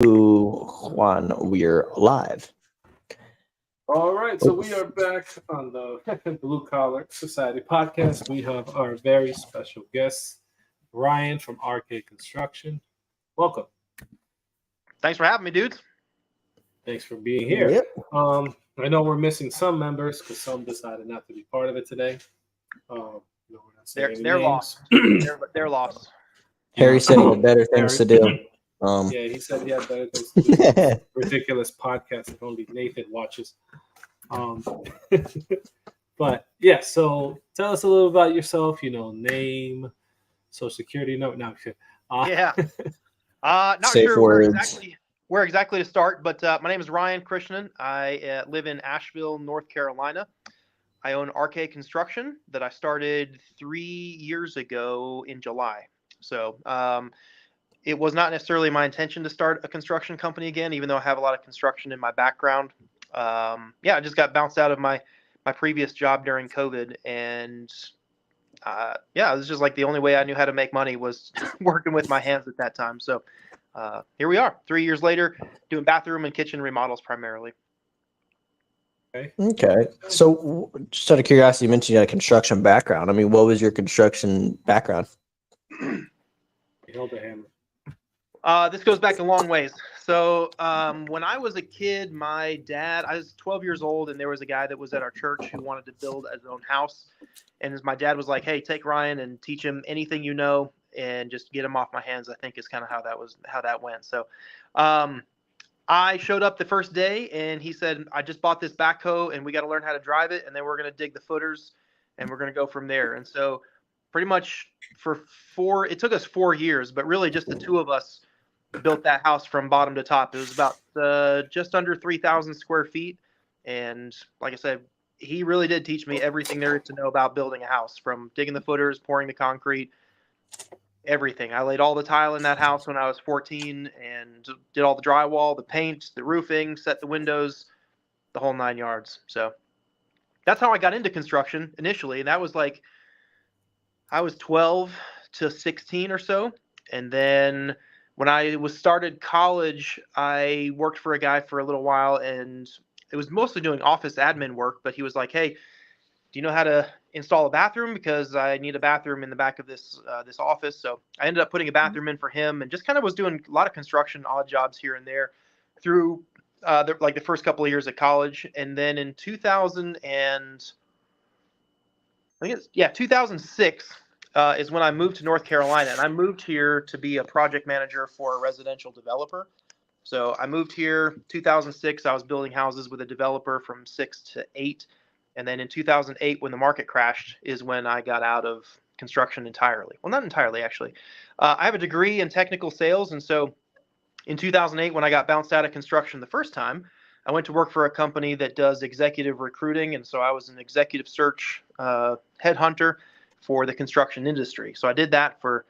Juan, we're live. All right, so we are back on the Blue Collar Society podcast. We have our very special guest, Ryan from RkConstruction. Welcome. Thanks for having me, dudes. Thanks for being here. Yep. I know we're missing some members because some decided not to be part of it today. We're not saying any They're names. lost. They're lost. Harry said he had better things to do. Yeah, he said he had better things to do. This ridiculous podcast that only Nathan watches. But yeah, so tell us a little about yourself. Name, social security number. No, Yeah. Not Safe sure words. where exactly to start, but my name is Ryan Krishnan. I live in Asheville, North Carolina. I own RkConstruction that I started 3 years ago in July. So it was not necessarily my intention to start a construction company again, even though I have a lot of construction in my background. I just got bounced out of my previous job during COVID, and it was just like the only way I knew how to make money was working with my hands at that time. So here we are, 3 years later, doing bathroom and kitchen remodels primarily. Okay. So, just out of curiosity, you mentioned you had a construction background. I mean, what was your construction background? He held a hammer. This goes back a long ways. So when I was a kid, I was 12 years old, and there was a guy that was at our church who wanted to build his own house. And my dad was like, "Hey, take Ryan and teach him anything you know, and just get him off my hands." I think is kind of how that went. So I showed up the first day, and he said, "I just bought this backhoe, and we got to learn how to drive it, and then we're going to dig the footers, and we're going to go from there." And so pretty much it took us 4 years, but really just the two of us built that house from bottom to top. It was about just under 3,000 square feet. And like I said, he really did teach me everything there is to know about building a house, from digging the footers, pouring the concrete, everything. I laid all the tile in that house when I was 14 and did all the drywall, the paint, the roofing, set the windows, the whole 9 yards. So that's how I got into construction initially. And that was like, I was 12 to 16 or so. And then when I started college, I worked for a guy for a little while, and it was mostly doing office admin work. But he was like, "Hey, do you know how to install a bathroom? Because I need a bathroom in the back of this office." So I ended up putting a bathroom in for him, and just kind of was doing a lot of construction, odd jobs here and there through the first couple of years at college. And then in 2006. Is when I moved to North Carolina, and I moved here to be a project manager for a residential developer. So I moved here 2006. I was building houses with a developer from 6 to 8. And then in 2008, when the market crashed, is when I got out of construction entirely. Well, not entirely, actually. I have a degree in technical sales. And so in 2008, when I got bounced out of construction the first time, I went to work for a company that does executive recruiting. And so I was an executive search headhunter for the construction industry. So I did that for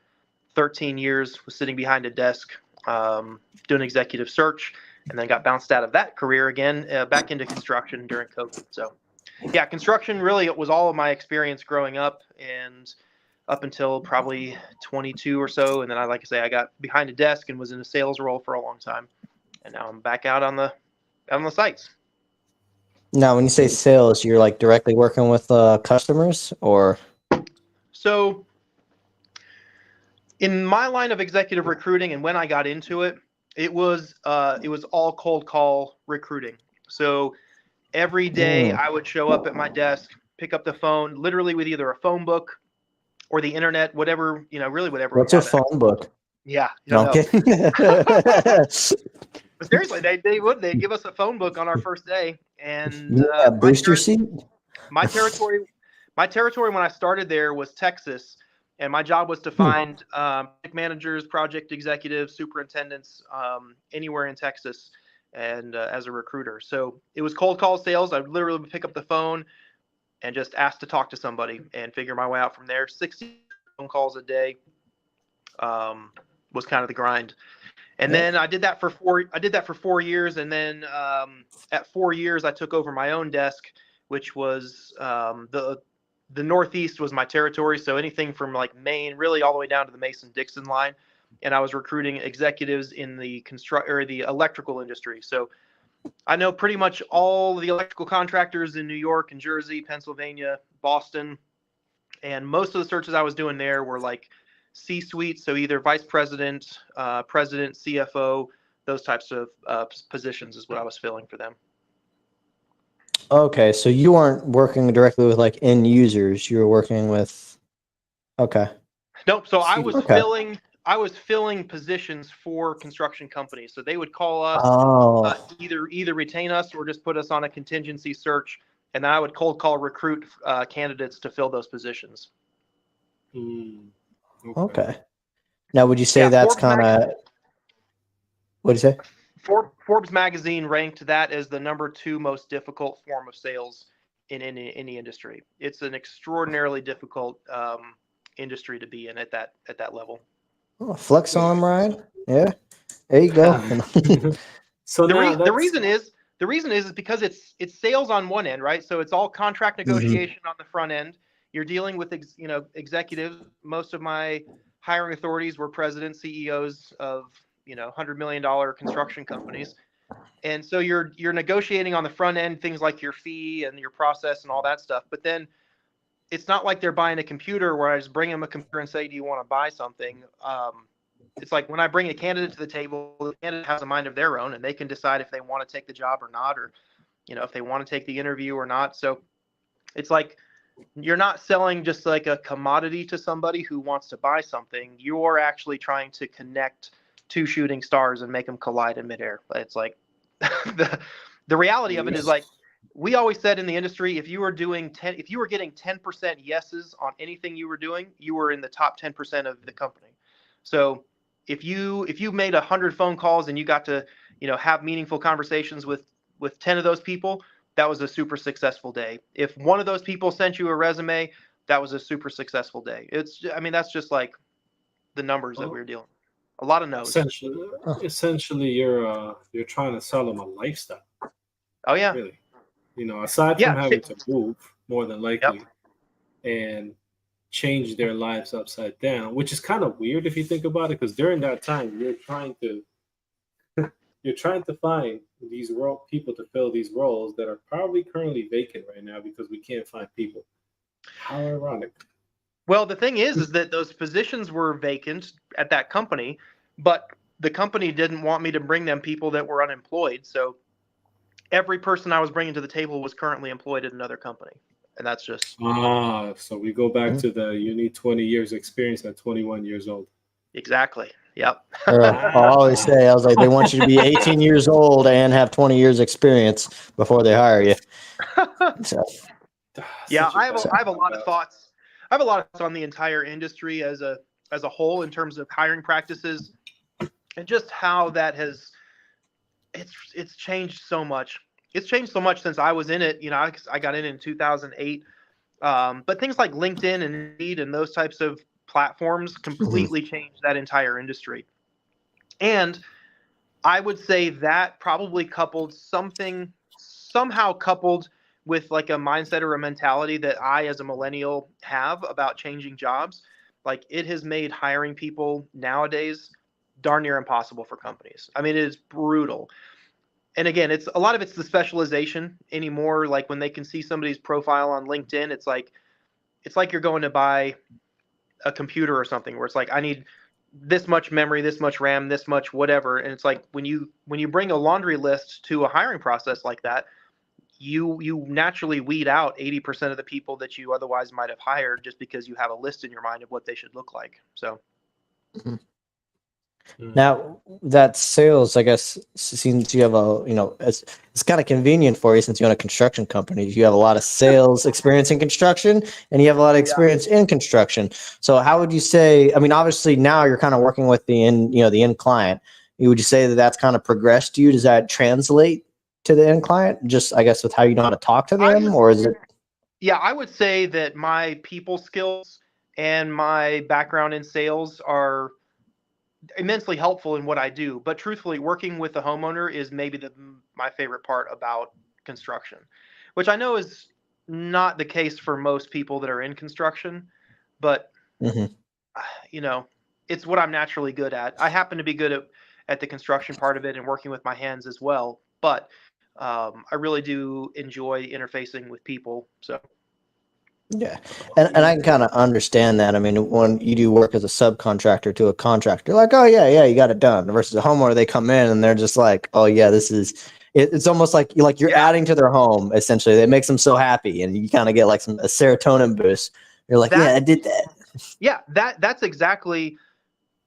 13 years, was sitting behind a desk doing executive search, and then got bounced out of that career again, back into construction during COVID. So yeah, construction really was all of my experience growing up, and up until probably 22 or so. And then I got behind a desk and was in a sales role for a long time. And now I'm back out on the sites. Now, when you say sales, you're like directly working with customers, or? So in my line of executive recruiting, and when I got into it, it was all cold call recruiting. So every day I would show up at my desk, pick up the phone, literally with either a phone book or the internet, whatever, really whatever. What's a phone book? Yeah. No, I'm kidding. But seriously, they'd give us a phone book on our first day. And booster seat? My territory when I started there was Texas, and my job was to find project managers, project executives, superintendents anywhere in Texas, and as a recruiter. So it was cold call sales. I would literally pick up the phone and just ask to talk to somebody and figure my way out from there. 60 phone calls a day was kind of the grind. And then I did that for 4 years, and then at 4 years I took over my own desk, which was the Northeast was my territory. So anything from like Maine, really all the way down to the Mason-Dixon line and I was recruiting executives in the the electrical industry. So I know pretty much all the electrical contractors in New York and Jersey, Pennsylvania, Boston, and most of the searches I was doing there were like C-suite, so either vice president, president, CFO, those types of positions is what I was filling for them. Okay, so you weren't working directly with like end users. You were working with. Okay. Nope. So Okay. I was filling positions for construction companies. So they would call us, Oh. either retain us or just put us on a contingency search, and then I would cold call recruit candidates to fill those positions. Okay. Now, would you say Yeah, that's kind of. What do you say? Forbes magazine ranked that as the #2 most difficult form of sales in any industry. It's an extraordinarily difficult industry to be in at that level. Oh, flex on them, Ryan. Yeah. There you go. So the reason is because it's sales on one end, right? So it's all contract negotiation on the front end. You're dealing with executives. Most of my hiring authorities were presidents, CEOs of $100 million construction companies. And so you're negotiating on the front end things like your fee and your process and all that stuff. But then it's not like they're buying a computer where I just bring them a computer and say, do you want to buy something? It's like when I bring a candidate to the table, the candidate has a mind of their own and they can decide if they want to take the job or not, or if they want to take the interview or not. So it's like you're not selling just like a commodity to somebody who wants to buy something. You're actually trying to connect two shooting stars and make them collide in midair. But it's like the reality of it is, like we always said in the industry, if you were getting 10% yeses on anything you were doing, you were in the top 10% of the company. So if you made 100 phone calls and you got to have meaningful conversations with 10 of those people, that was a super successful day. If one of those people sent you a resume, that was a super successful day. That's just like the numbers that we were dealing with. A lot of no's. Essentially, you're trying to sell them a lifestyle. Oh yeah. Really, aside from having to move more than likely, and change their lives upside down, which is kind of weird if you think about it, because during that time you're trying to find these people to fill these roles that are probably currently vacant right now because we can't find people. How ironic. Well, the thing is that those positions were vacant at that company, but the company didn't want me to bring them people that were unemployed. So every person I was bringing to the table was currently employed at another company. And that's just. So we go back to you need 20 years experience at 21 years old. Exactly. Yep. I always say, I was like, they want you to be 18 years old and have 20 years experience before they hire you. So. Yeah, I have a lot of thoughts. I have a lot of thoughts on the entire industry as a whole in terms of hiring practices and just how that has it's changed so much. It's changed so much since I was in it. I got in 2008. But things like LinkedIn and Indeed and those types of platforms completely changed that entire industry. And I would say that probably somehow coupled with like a mindset or a mentality that I, as a millennial, have about changing jobs, like it has made hiring people nowadays darn near impossible for companies. I mean, it is brutal. And again, it's a lot of it's the specialization anymore. Like when they can see somebody's profile on LinkedIn, it's like you're going to buy a computer or something where it's like, I need this much memory, this much RAM, this much whatever. And it's like when you bring a laundry list to a hiring process like that, you naturally weed out 80% of the people that you otherwise might have hired just because you have a list in your mind of what they should look like. So. Now that sales, I guess, since you have it's kind of convenient for you since you own a construction company. You have a lot of sales experience in construction and you have a lot of experience in construction. So how would you say, I mean, obviously now you're kind of working with the end client. Would you say that that's kind of progressed you? Does that translate to the end client? Just, I guess, with how you know how to talk to them, or is it? Yeah, I would say that my people skills and my background in sales are immensely helpful in what I do. But truthfully, working with the homeowner is maybe my favorite part about construction, which I know is not the case for most people that are in construction. But, it's what I'm naturally good at. I happen to be good at the construction part of it and working with my hands as well. But I really do enjoy interfacing with people. So Yeah. And I can kind of understand that. I mean, when you do work as a subcontractor to a contractor, like, oh yeah, you got it done. Versus a homeowner, they come in and they're just like, oh yeah, this is it's almost like you're yeah, adding to their home essentially. It makes them so happy and you kind of get like a serotonin boost. You're like, yeah, that I did that. yeah, that's exactly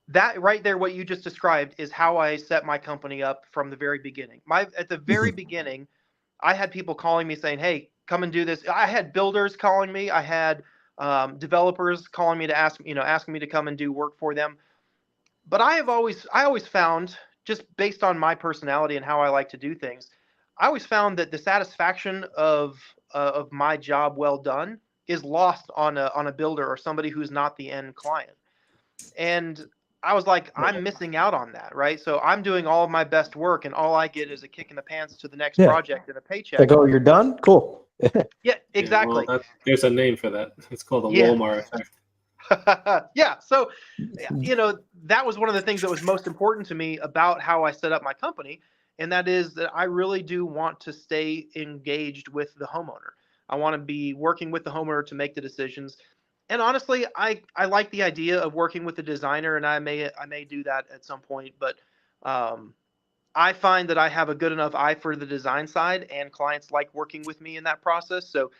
that right there. What you just described is how I set my company up from the very beginning. At the very beginning, I had people calling me saying, "Hey, come and do this." I had builders calling me. I had developers calling me to asking me to come and do work for them. But I always found, just based on my personality and how I like to do things, I always found that the satisfaction of my job well done is lost on a builder or somebody who's not the end client. And I was like, I'm missing out on that, right? So I'm doing all of my best work, and all I get is a kick in the pants to the next Yeah. project and a paycheck. Like, oh, you're done? Cool. Yeah, exactly. Yeah, well, there's a name for that. It's called the Yeah. Walmart effect. Yeah. So, that was one of the things that was most important to me about how I set up my company. And that is that I really do want to stay engaged with the homeowner. I want to be working with the homeowner to make the decisions. And honestly, I like the idea of working with the designer, and I may do that at some point. But I find that I have a good enough eye for the design side, and clients like working with me in that process. So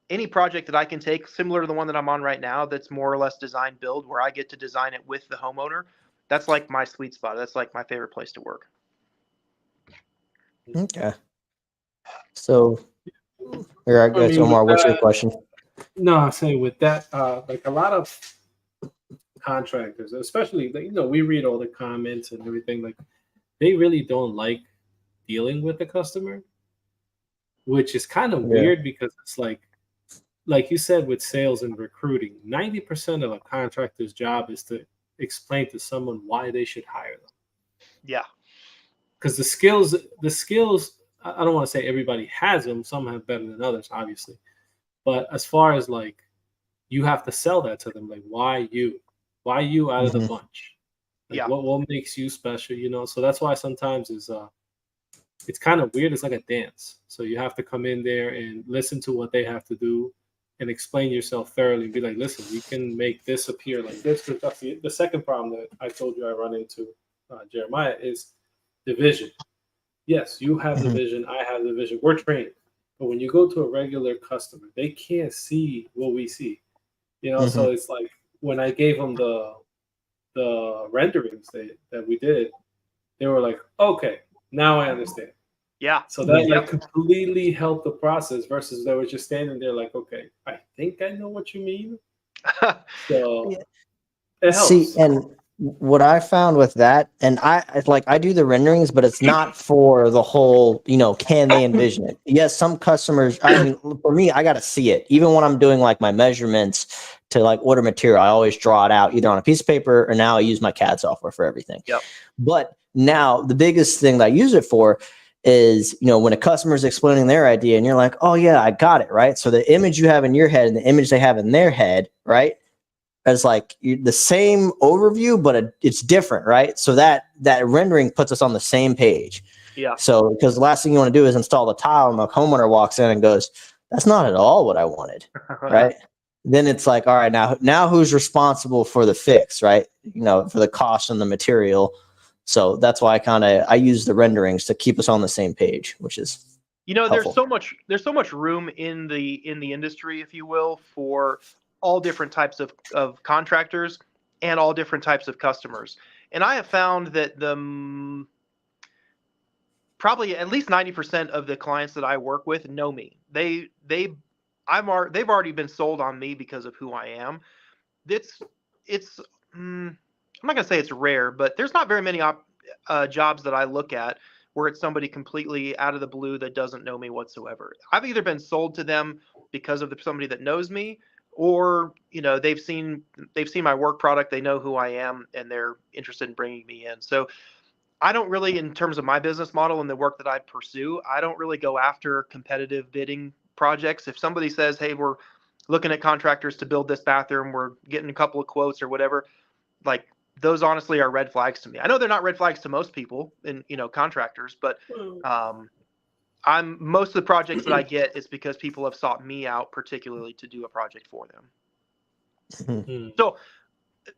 any project that I can take, similar to the one that I'm on right now, that's more or less design build, where I get to design it with the homeowner, that's like my sweet spot. That's like my favorite place to work. Okay. So, here I guess, mean, Omar, with what's your that- question? No, I'm saying with that, like a lot of contractors, especially, we read all the comments and everything, like they really don't like dealing with the customer, which is kind of weird because it's like you said, with sales and recruiting, 90% of a contractor's job is to explain to someone why they should hire them. Yeah. Because the skills, I don't want to say everybody has them. Some have better than others, obviously. But as far as like, you have to sell that to them. Like, why you out of the bunch? Like, what makes you special? So that's why sometimes it's kind of weird. It's like a dance. So you have to come in there and listen to what they have to do and explain yourself thoroughly and be like, listen, we can make this appear like this. That's the second problem that I told you I run into, Jeremiah, is the vision. Yes, you have the vision. I have the vision. We're trained. But when you go to a regular customer, they can't see what we see. So it's like when I gave them the renderings that we did, they were like, okay, now I understand. Yeah. So that completely helped the process versus they were just standing there like, okay, I think I know what you mean. So it helps. See, and what I found with that, and I do the renderings, but it's not for the whole, can they envision it? Yes, some customers, I mean, for me, I got to see it. Even when I'm doing like my measurements to like order material, I always draw it out either on a piece of paper or now I use my CAD software for everything. Yep. But now the biggest thing that I use it for is, when a customer is explaining their idea and you're like, oh yeah, I got it, right? So the image you have in your head and the image they have in their head, right? As like the same overview, but it's different, right? So that rendering puts us on the same page. Yeah. So because the last thing you want to do is install the tile and the homeowner walks in and goes, that's not at all what I wanted, right? Then it's like, all right, now who's responsible for the fix, right? For the cost and the material. So that's why I use the renderings to keep us on the same page, which is helpful. there's so much room in the industry, if you will, for all different types of contractors and all different types of customers. And I have found that probably at least 90% of the clients that I work with know me. They've already been sold on me because of who I am. I'm not gonna say it's rare, but there's not very many jobs that I look at where it's somebody completely out of the blue that doesn't know me whatsoever. I've either been sold to them because of somebody that knows me, or they've seen my work product, they know who I am, and they're interested in bringing me in. So I don't really, in terms of my business model and the work that I pursue, I don't really go after competitive bidding projects. If somebody says, hey, we're looking at contractors to build this bathroom, we're getting a couple of quotes or whatever, like, those honestly are red flags to me. I know they're not red flags to most people and, contractors, but most of the projects that I get is because people have sought me out particularly to do a project for them. So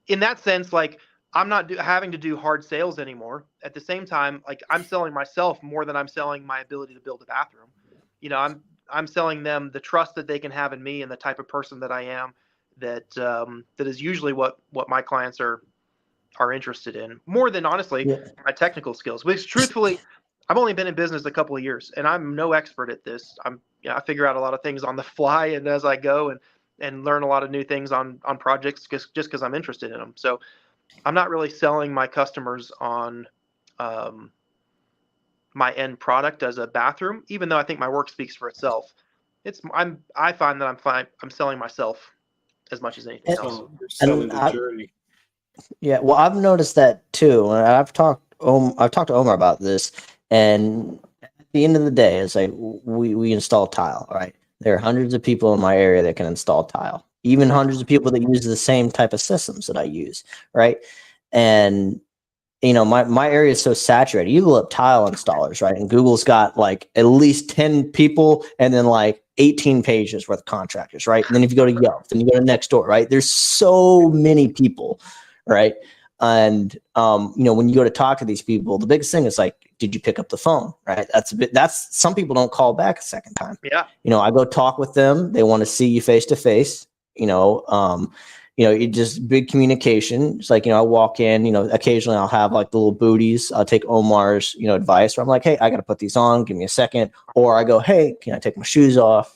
in that sense, like, I'm not having to do hard sales anymore. At the same time, like, I'm selling myself more than I'm selling my ability to build a bathroom. I'm selling them the trust that they can have in me and the type of person that I am. That is usually what my clients are interested in, more than honestly my technical skills. Which, truthfully, I've only been in business a couple of years, and I'm no expert at this. I figure out a lot of things on the fly and as I go, and learn a lot of new things on projects just because I'm interested in them. So I'm not really selling my customers on my end product as a bathroom, even though I think my work speaks for itself. I find that I'm selling myself as much as anything else. So you're selling the journey. Yeah, well, I've noticed that too. And I've talked to Omar about this, and at the end of the day, it's like we install tile, right? There are hundreds of people in my area that can install tile, even hundreds of people that use the same type of systems that I use, right? And my area is so saturated. You look up tile installers, right? And Google's got like at least 10 people and then like 18 pages worth of contractors, right? And then if you go to Yelp, then you go to Nextdoor, right? There's so many people, right? And when you go to talk to these people, the biggest thing is like, did you pick up the phone, right? That's some people don't call back a second time. Yeah. I go talk with them. They want to see you face to face. It just big communication. It's like, I walk in, occasionally I'll have like the little booties. I'll take Omar's, advice where I'm like, hey, I got to put these on. Give me a second. Or I go, hey, can I take my shoes off?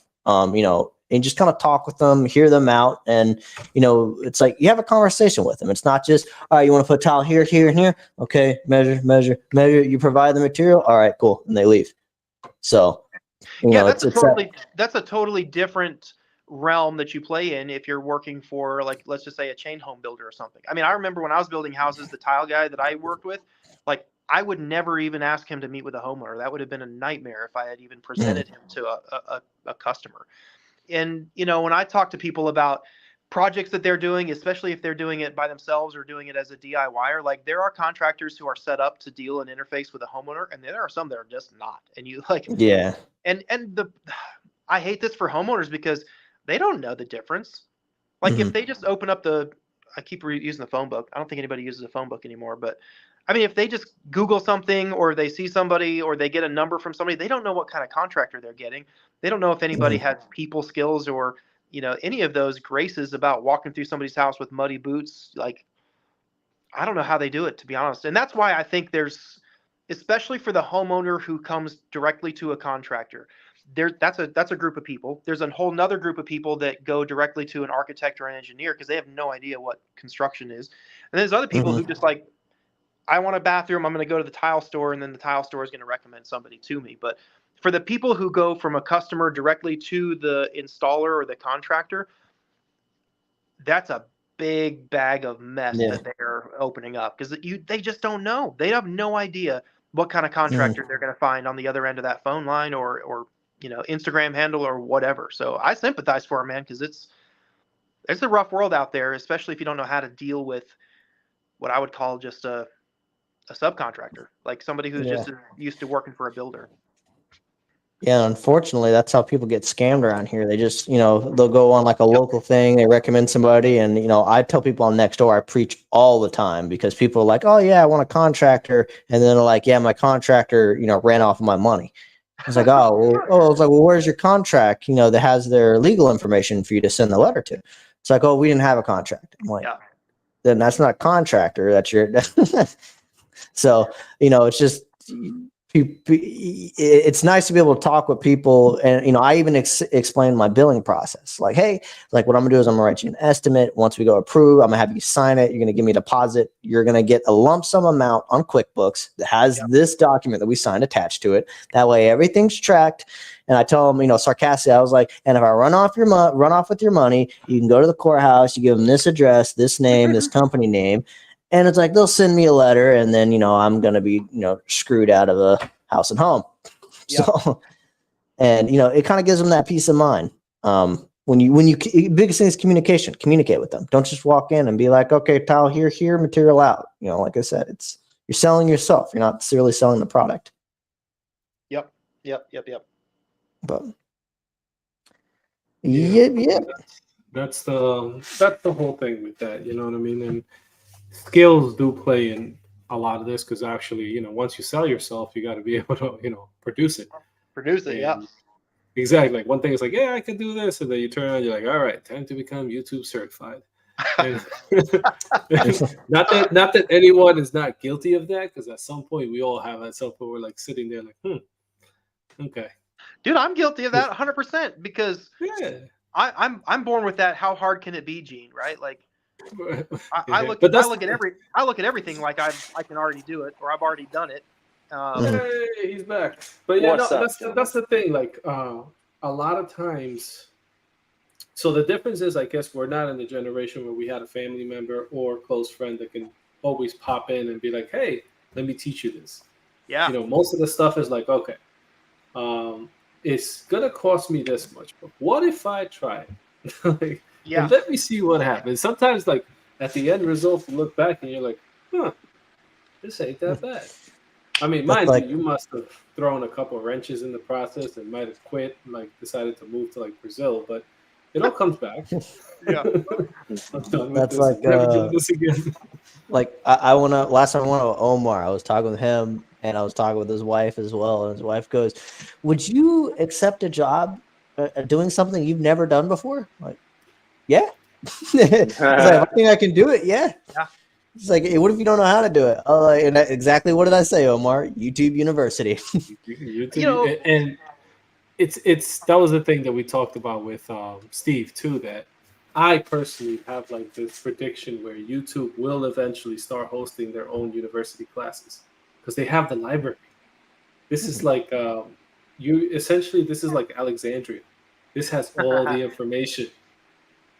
And just kind of talk with them, hear them out. And, it's like you have a conversation with them. It's not just, all right, you want to put tile here, here, and here. Okay. Measure. You provide the material. All right, cool. And they leave. So, that's a totally different realm that you play in if you're working for, like, let's just say a chain home builder or something. I mean, I remember when I was building houses, the tile guy that I worked with, like, I would never even ask him to meet with a homeowner. That would have been a nightmare if I had even presented him to a customer. And, when I talk to people about projects that they're doing, especially if they're doing it by themselves or doing it as a DIYer, like, there are contractors who are set up to deal and interface with a homeowner, and there are some that are just not. And you like, I hate this for homeowners because they don't know the difference. Like, if they just open up I keep using the phone book. I don't think anybody uses a phone book anymore, but I mean, if they just Google something or they see somebody or they get a number from somebody, they don't know what kind of contractor they're getting. They don't know if anybody has people skills or, any of those graces about walking through somebody's house with muddy boots. Like, I don't know how they do it, to be honest. And that's why I think especially for the homeowner who comes directly to a contractor, that's a group of people. There's a whole nother group of people that go directly to an architect or an engineer because they have no idea what construction is. And there's other people who just like, I want a bathroom, I'm going to go to the tile store, and then the tile store is going to recommend somebody to me. But for the people who go from a customer directly to the installer or the contractor, that's a big bag of mess that they're opening up because they just don't know. They have no idea what kind of contractor they're going to find on the other end of that phone line or Instagram handle or whatever. So I sympathize for them, man, because it's a rough world out there, especially if you don't know how to deal with what I would call just a subcontractor, like somebody who's just used to working for a builder. Yeah, unfortunately, that's how people get scammed around here. They just, they'll go on like a local thing, they recommend somebody, and I tell people on Nextdoor, I preach all the time because people are like, "Oh yeah, I want a contractor," and then they're like, "Yeah, my contractor, ran off of my money." I was like, I was like, well, where's your contract? That has their legal information for you to send the letter to. It's like, oh, we didn't have a contract. I'm like, then that's not a contractor. That's your. So, it's just, it's nice to be able to talk with people. And, I even explain my billing process. Like, hey, like what I'm gonna do is I'm gonna write you an estimate. Once we go approve, I'm gonna have you sign it. You're gonna give me a deposit. You're gonna get a lump sum amount on QuickBooks that has this document that we signed attached to it. That way everything's tracked. And I tell them, sarcastically, I was like, and if I run off with your money, you can go to the courthouse, you give them this address, this name, this company name. And it's like, they'll send me a letter and then, I'm going to be, screwed out of a house and home. So, and, it kind of gives them that peace of mind. biggest thing is communication. Communicate with them. Don't just walk in and be like, okay, tile here, material out. Like I said, you're selling yourself. You're not really selling the product. Yep. But yeah. That's the whole thing with that. You know what I mean? And skills do play in a lot of this because actually, once you sell yourself, you got to be able to, produce it. Yeah. Exactly. Like one thing is like, yeah, I can do this, and then you turn around, you're like, all right, time to become YouTube certified. And not that anyone is not guilty of that, because at some point we all have. At some point we're like sitting there like, okay, dude, I'm guilty of that 100% because yeah. I'm born with that. How hard can it be, gene? Right? Like I look at everything like I can already do it or I've already done it. Hey, he's back. But yeah, that's the thing. Like a lot of times. So the difference is, I guess, we're not in the generation where we had a family member or close friend that can always pop in and be like, "Hey, let me teach you this." Yeah. Most of the stuff is like, okay, it's gonna cost me this much, but what if I try it? And let me see what happens. Sometimes, like at the end result, you look back and you're like, this ain't that bad. I mean, mind you, you must have thrown a couple of wrenches in the process and might have quit and like decided to move to like Brazil, but it all comes back. Yeah. I'm done with That's this. like Never doing this again. Like last time I went with Omar, I was talking with him and I was talking with his wife as well. And his wife goes, "Would you accept a job doing something you've never done before?" I'm like, yeah. It's like, I think I can do it. Yeah. It's like, hey, what if you don't know how to do it? And exactly what did I say, Omar? YouTube University. YouTube, and it's that was the thing that we talked about with Steve too. That I personally have like this prediction where YouTube will eventually start hosting their own university classes because they have the library. This is like this is like Alexandria. This has all the information.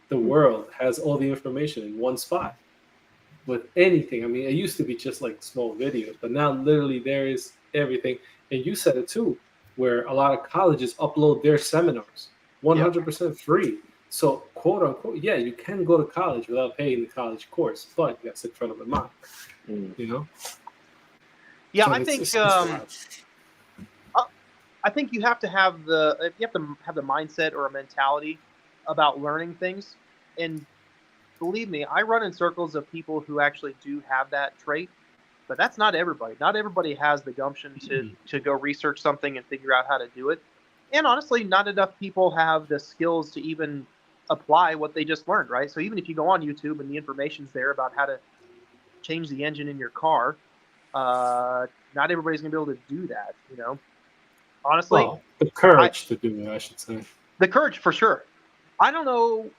The world has all the information in one spot. With anything. I mean, it used to be just like small videos, but now literally there is everything. And you said it too, where a lot of colleges upload their seminars 100% free. So, quote unquote, yeah, you can go to college without paying the college course, but you got to sit in front of a mic, Yeah, so I think you have to have the mindset or a mentality about learning things. And believe me, I run in circles of people who actually do have that trait, but that's not everybody. Not everybody has the gumption to go research something and figure out how to do it. And honestly, not enough people have the skills to even apply what they just learned, right? So even if you go on YouTube and the information's there about how to change the engine in your car, not everybody's going to be able to do that, Honestly, well, the courage to do it, I should say. The courage, for sure. I don't know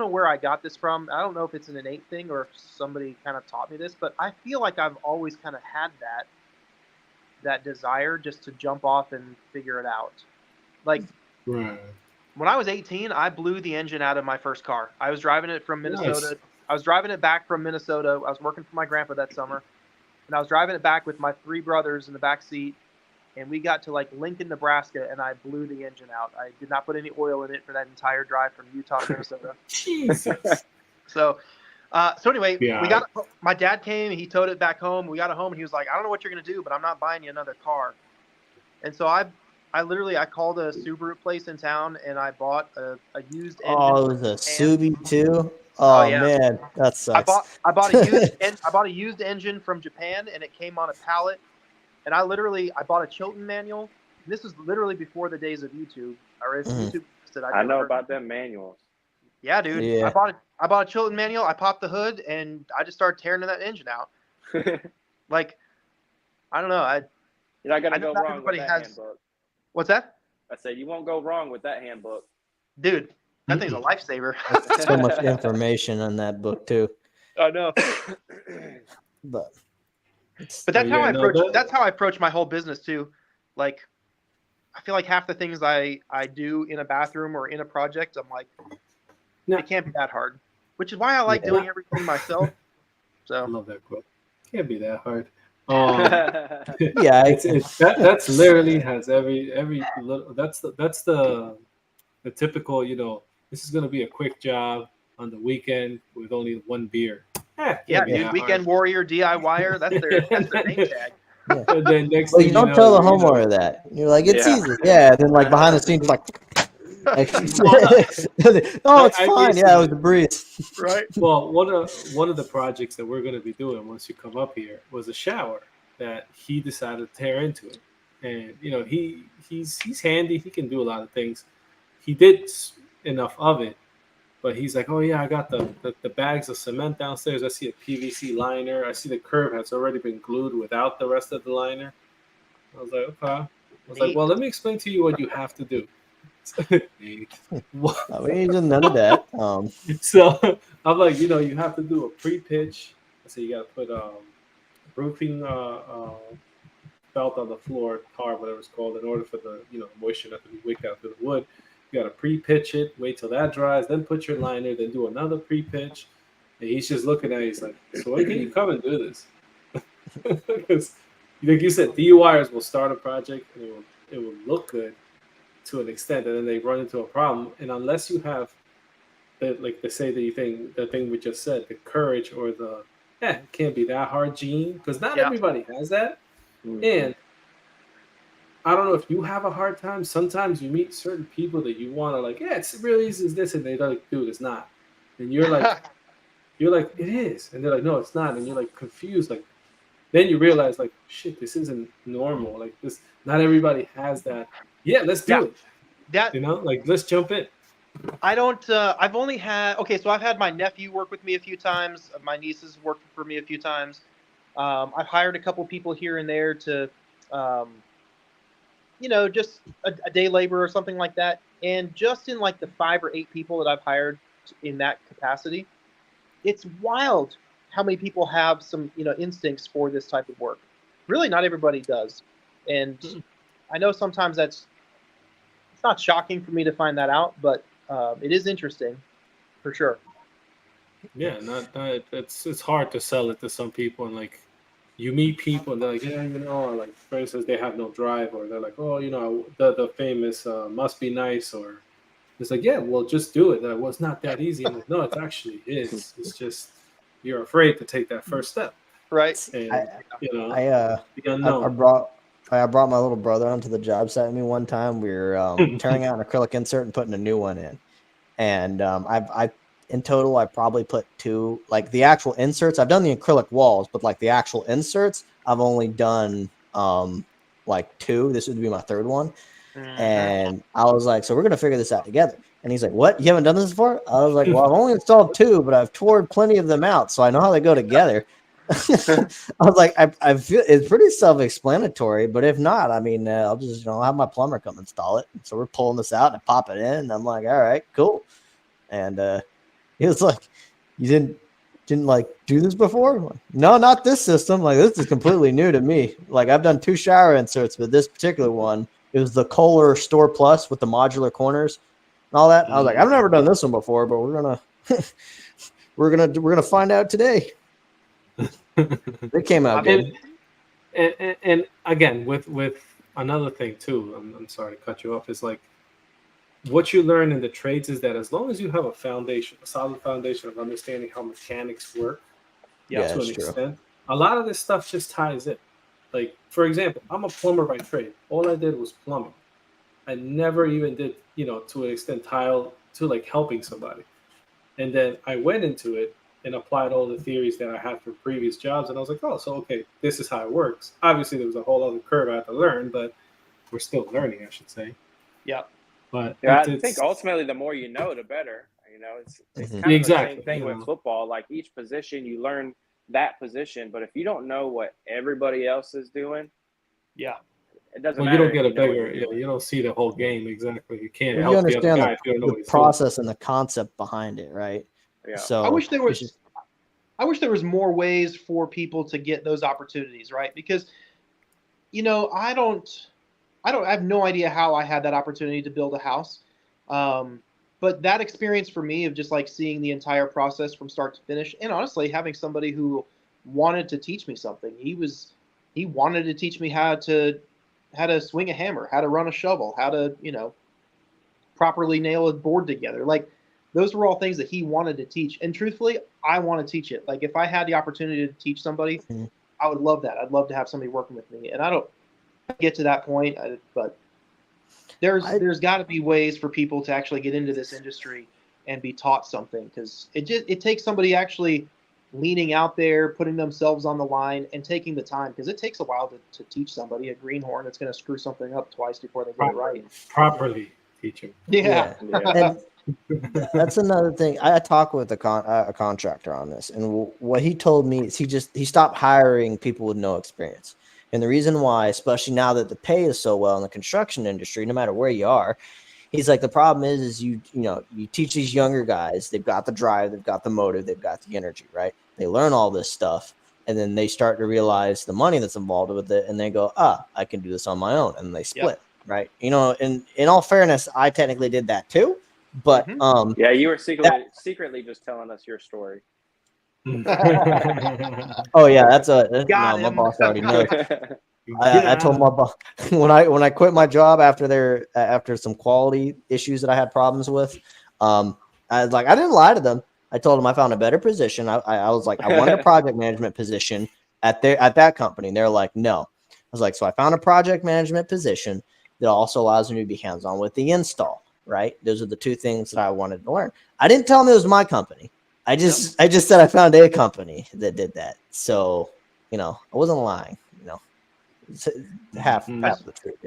where I got this from. I don't know if it's an innate thing or if somebody kind of taught me this, but I feel like I've always kind of had that desire just to jump off and figure it out. Like when I was 18, I blew the engine out of my first car. I was driving it from Minnesota. Nice. I was driving it back from Minnesota. I was working for my grandpa that summer, and I was driving it back with my 3 brothers in the back seat. And we got to like Lincoln, Nebraska, and I blew the engine out. I did not put any oil in it for that entire drive from Utah to Minnesota. Jesus. So anyway, my dad came and he towed it back home. We got it home and he was like, "I don't know what you're gonna do, but I'm not buying you another car." And so I called a Subaru place in town and I bought a used engine. Oh, it was a Subi too. Oh yeah. Man, that sucks. I bought a used engine from Japan and it came on a pallet. And I bought a Chilton manual. And this was literally before the days of YouTube. Or if YouTube existed, I know about them manuals. Yeah, dude. Yeah. I bought a Chilton manual. I popped the hood and I just started tearing that engine out. Like, I don't know. You're not gonna go wrong with that handbook. What's that? I said you won't go wrong with that handbook. Dude, that thing's a lifesaver. So much information on that book too. I know. But that's how I approach my whole business too. Like, I feel like half the things I do in a bathroom or in a project, I'm like, it can't be that hard. Which is why I like doing everything myself. So I love that quote. Can't be that hard. Yeah, That's literally has every little. That's the typical. This is gonna be a quick job on the weekend with only one beer. Yeah, Can't be dude, that weekend hard. warrior DIYer. That's their name tag. yeah. And then next Well, thing you you don't know, tell the homeowner that. You're like, it's Yeah. easy. Yeah. And then like behind the scenes, like, Well, oh, it's I fine. Yeah, it was recently, a breeze. Right. well, one of the projects that we're going to be doing once you come up here was a shower that he decided to tear into it, and he's handy. He can do a lot of things. He did enough of it, but he's like, oh yeah, I got the bags of cement downstairs. I see a PVC liner. I see the curb has already been glued without the rest of the liner. I was like, okay. I was like, Neat. well, let me explain to you what you have to do. We ain't doing none of that. So I'm like, you have to do a pre-pitch. So you got to put roofing felt on the floor, tar, whatever it's called, in order for the moisture not to be wicked out to the wood. You got to pre-pitch it, wait till that dries, then put your liner, then do another pre-pitch. And he's just looking at it. He's like, so when can you come and do this? Because, like you said, DIYers will start a project and it will look good to an extent, and then they run into a problem. And unless you have like they say the thing we just said, the courage or the it can't be that hard gene, because not Yeah. everybody has that. And I don't know if you have a hard time. Sometimes you meet certain people that you want to like, yeah, it's really easy as this, and they're like, dude, it's not. And you're like, it is, and they're like, no, it's not, and you're like confused. Like, then you realize, like, shit, this isn't normal. Like this, not everybody has that. Yeah, let's do it. That Like let's jump in. I don't. I've only had. Okay, so I've had my nephew work with me a few times. My nieces worked for me a few times. I've hired a couple people here and there to, just a day labor or something like that. And just in like the 5 or 8 people that I've hired in that capacity, it's wild how many people have some instincts for this type of work. Really, not everybody does, and I know sometimes it's not shocking for me to find that out, but it is interesting, for sure. Yeah, not it's hard to sell it to some people, and like you meet people and they're like, yeah, or like for instance, they have no drive, or they're like, oh, the famous must be nice, or it's like, yeah, well, just do it. Well, it's not that easy. I'm like, no, it actually is. It's just you're afraid to take that first step, Right. and the I unknown. brought my little brother onto the job site with me one time. We were tearing out an acrylic insert and putting a new one in, and I in total I probably put 2, like the actual inserts. I've done the acrylic walls, but like the actual inserts, I've only done like 2. This would be my 3rd one. And I was like, so we're gonna figure this out together. And he's like, what? You haven't done this before? I was like, well, I've only installed 2, but I've toured plenty of them out, so I know how they go together. I was like, I feel it's pretty self-explanatory, but if not, I mean, I'll just have my plumber come install it. So we're pulling this out and I pop it in, and I'm like, all right, cool. And he was like, you didn't like do this before? Like, no, not this system. Like, this is completely new to me. Like, I've done 2 shower inserts, but this particular one, it was the Kohler Store Plus with the modular corners and all that. I was like, I've never done this one before, but we're gonna find out today. They came out good. And again, with another thing too, I'm sorry to cut you off. Is like what you learn in the trades is that as long as you have a solid foundation of understanding how mechanics work, to an extent, a lot of this stuff just ties in. Like, for example, I'm a plumber by trade. All I did was plumbing. I never even did, to an extent, tile to like helping somebody. And then I went into it and applied all the theories that I had from previous jobs. And I was like, oh, so, okay, this is how it works. Obviously, there was a whole other curve I had to learn, but we're still learning, I should say. Yeah. But I think ultimately, the more you know, the better. It's kind of the same thing with football. Like each position, you learn that position, but if you don't know what everybody else is doing, it doesn't matter. You don't get a bigger. You don't see the whole game exactly. You can't help the other guy if you don't know the process and the concept behind it, right? Yeah. So I wish there was more ways for people to get those opportunities, right? Because I have no idea how I had that opportunity to build a house. But that experience for me of just like seeing the entire process from start to finish, and honestly having somebody who wanted to teach me something. He was he wanted to teach me how to swing a hammer, how to run a shovel, how to, properly nail a board together. Like, those were all things that he wanted to teach. And truthfully, I want to teach it. Like, if I had the opportunity to teach somebody, I would love that. I'd love to have somebody working with me. And I don't get to that point, but there's got to be ways for people to actually get into this industry and be taught something, because it takes somebody actually leaning out there, putting themselves on the line, and taking the time, because it takes a while to teach somebody a greenhorn that's going to screw something up twice before they get it right. Properly teach them. Yeah. And that's another thing. I talked with a contractor on this, and what he told me is he stopped hiring people with no experience. And the reason why, especially now that the pay is so well in the construction industry, no matter where you are, he's like, the problem is you teach these younger guys, they've got the drive, they've got the motive, they've got the energy, right? They learn all this stuff, and then they start to realize the money that's involved with it, and they go, I can do this on my own, and they split, right? In all fairness, I technically did that too, but yeah, you were secretly just telling us your story. Oh yeah, my boss already knows. I told my boss when I quit my job after some quality issues that I had problems with. I was like, I didn't lie to them. I told them I found a better position. I was like, I wanted a project management position at that company. And they're like, no. I was like, so I found a project management position that also allows me to be hands-on with the install. Right? Those are the two things that I wanted to learn. I didn't tell them it was my company. I just said I found a company that did that. So, I wasn't lying. It's half the truth.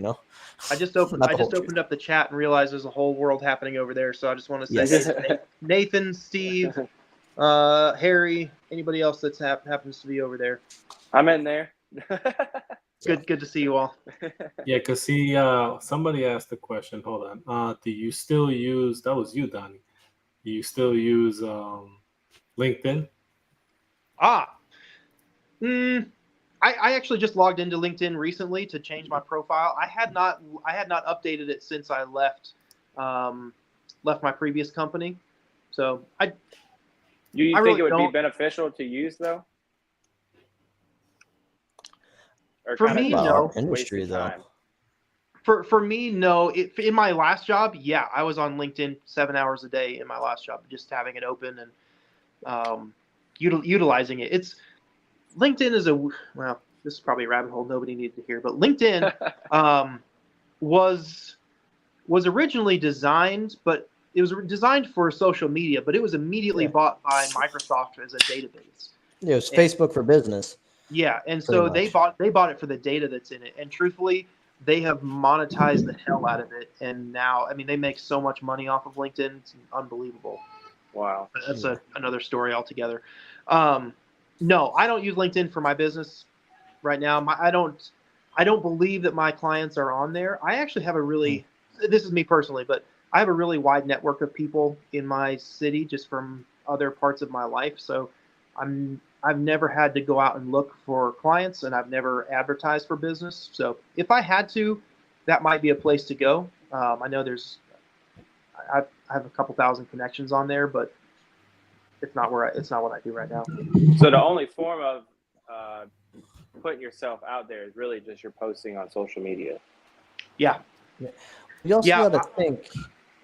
I just opened up the chat and realized there's a whole world happening over there. So I just want to say, hey, Nathan, Steve, Harry, anybody else that happens to be over there. I'm in there. Good to see you all. Yeah, because somebody asked the question. Hold on. Do you still use? That was you, Donnie. Do you still use LinkedIn? I actually just logged into LinkedIn recently to change my profile. I had not updated it since I left my previous company. So Do you think it would be beneficial to use though? Or for me, no. Industry though. For me, no. In my last job, yeah, I was on LinkedIn 7 hours a day in my last job, just having it open and utilizing it. LinkedIn is this is probably a rabbit hole nobody needed to hear, but LinkedIn was originally designed, but it was designed for social media, but it was immediately bought by Microsoft as a database. It was Facebook for business. Yeah, and so they bought it for the data that's in it, and truthfully, they have monetized the hell out of it, and now, they make so much money off of LinkedIn, it's unbelievable. Wow, but that's another story altogether. No, I don't use LinkedIn for my business right now. I don't believe that my clients are on there. I actually have this is me personally, but I have a really wide network of people in my city just from other parts of my life. So I've never had to go out and look for clients, and I've never advertised for business. So if I had to, that might be a place to go. I know I have a couple thousand connections on there, but it's not what I do right now. So the only form of putting yourself out there is really just your posting on social media. Yeah. You also got to think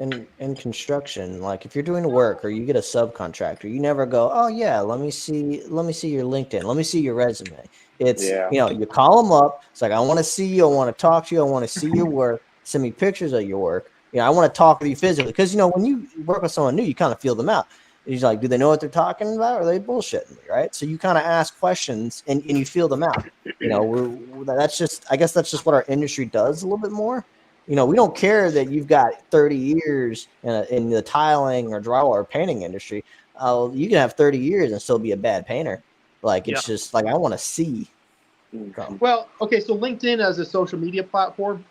in construction, like if you're doing work or you get a subcontractor, you never go, oh yeah, let me see your LinkedIn, let me see your resume. It's you call them up. It's like, I want to see you, I want to talk to you, I want to see your work. Send me pictures of your work. I want to talk with you physically, because when you work with someone new, you kind of feel them out. He's like, do they know what they're talking about? Or are they bullshitting me, right? So you kind of ask questions and you feel them out. That's just what our industry does a little bit more. We don't care that you've got 30 years in the tiling or drywall or painting industry. You can have 30 years and still be a bad painter. Like, it's just like, I want to see. Well, okay, so LinkedIn as a social media platform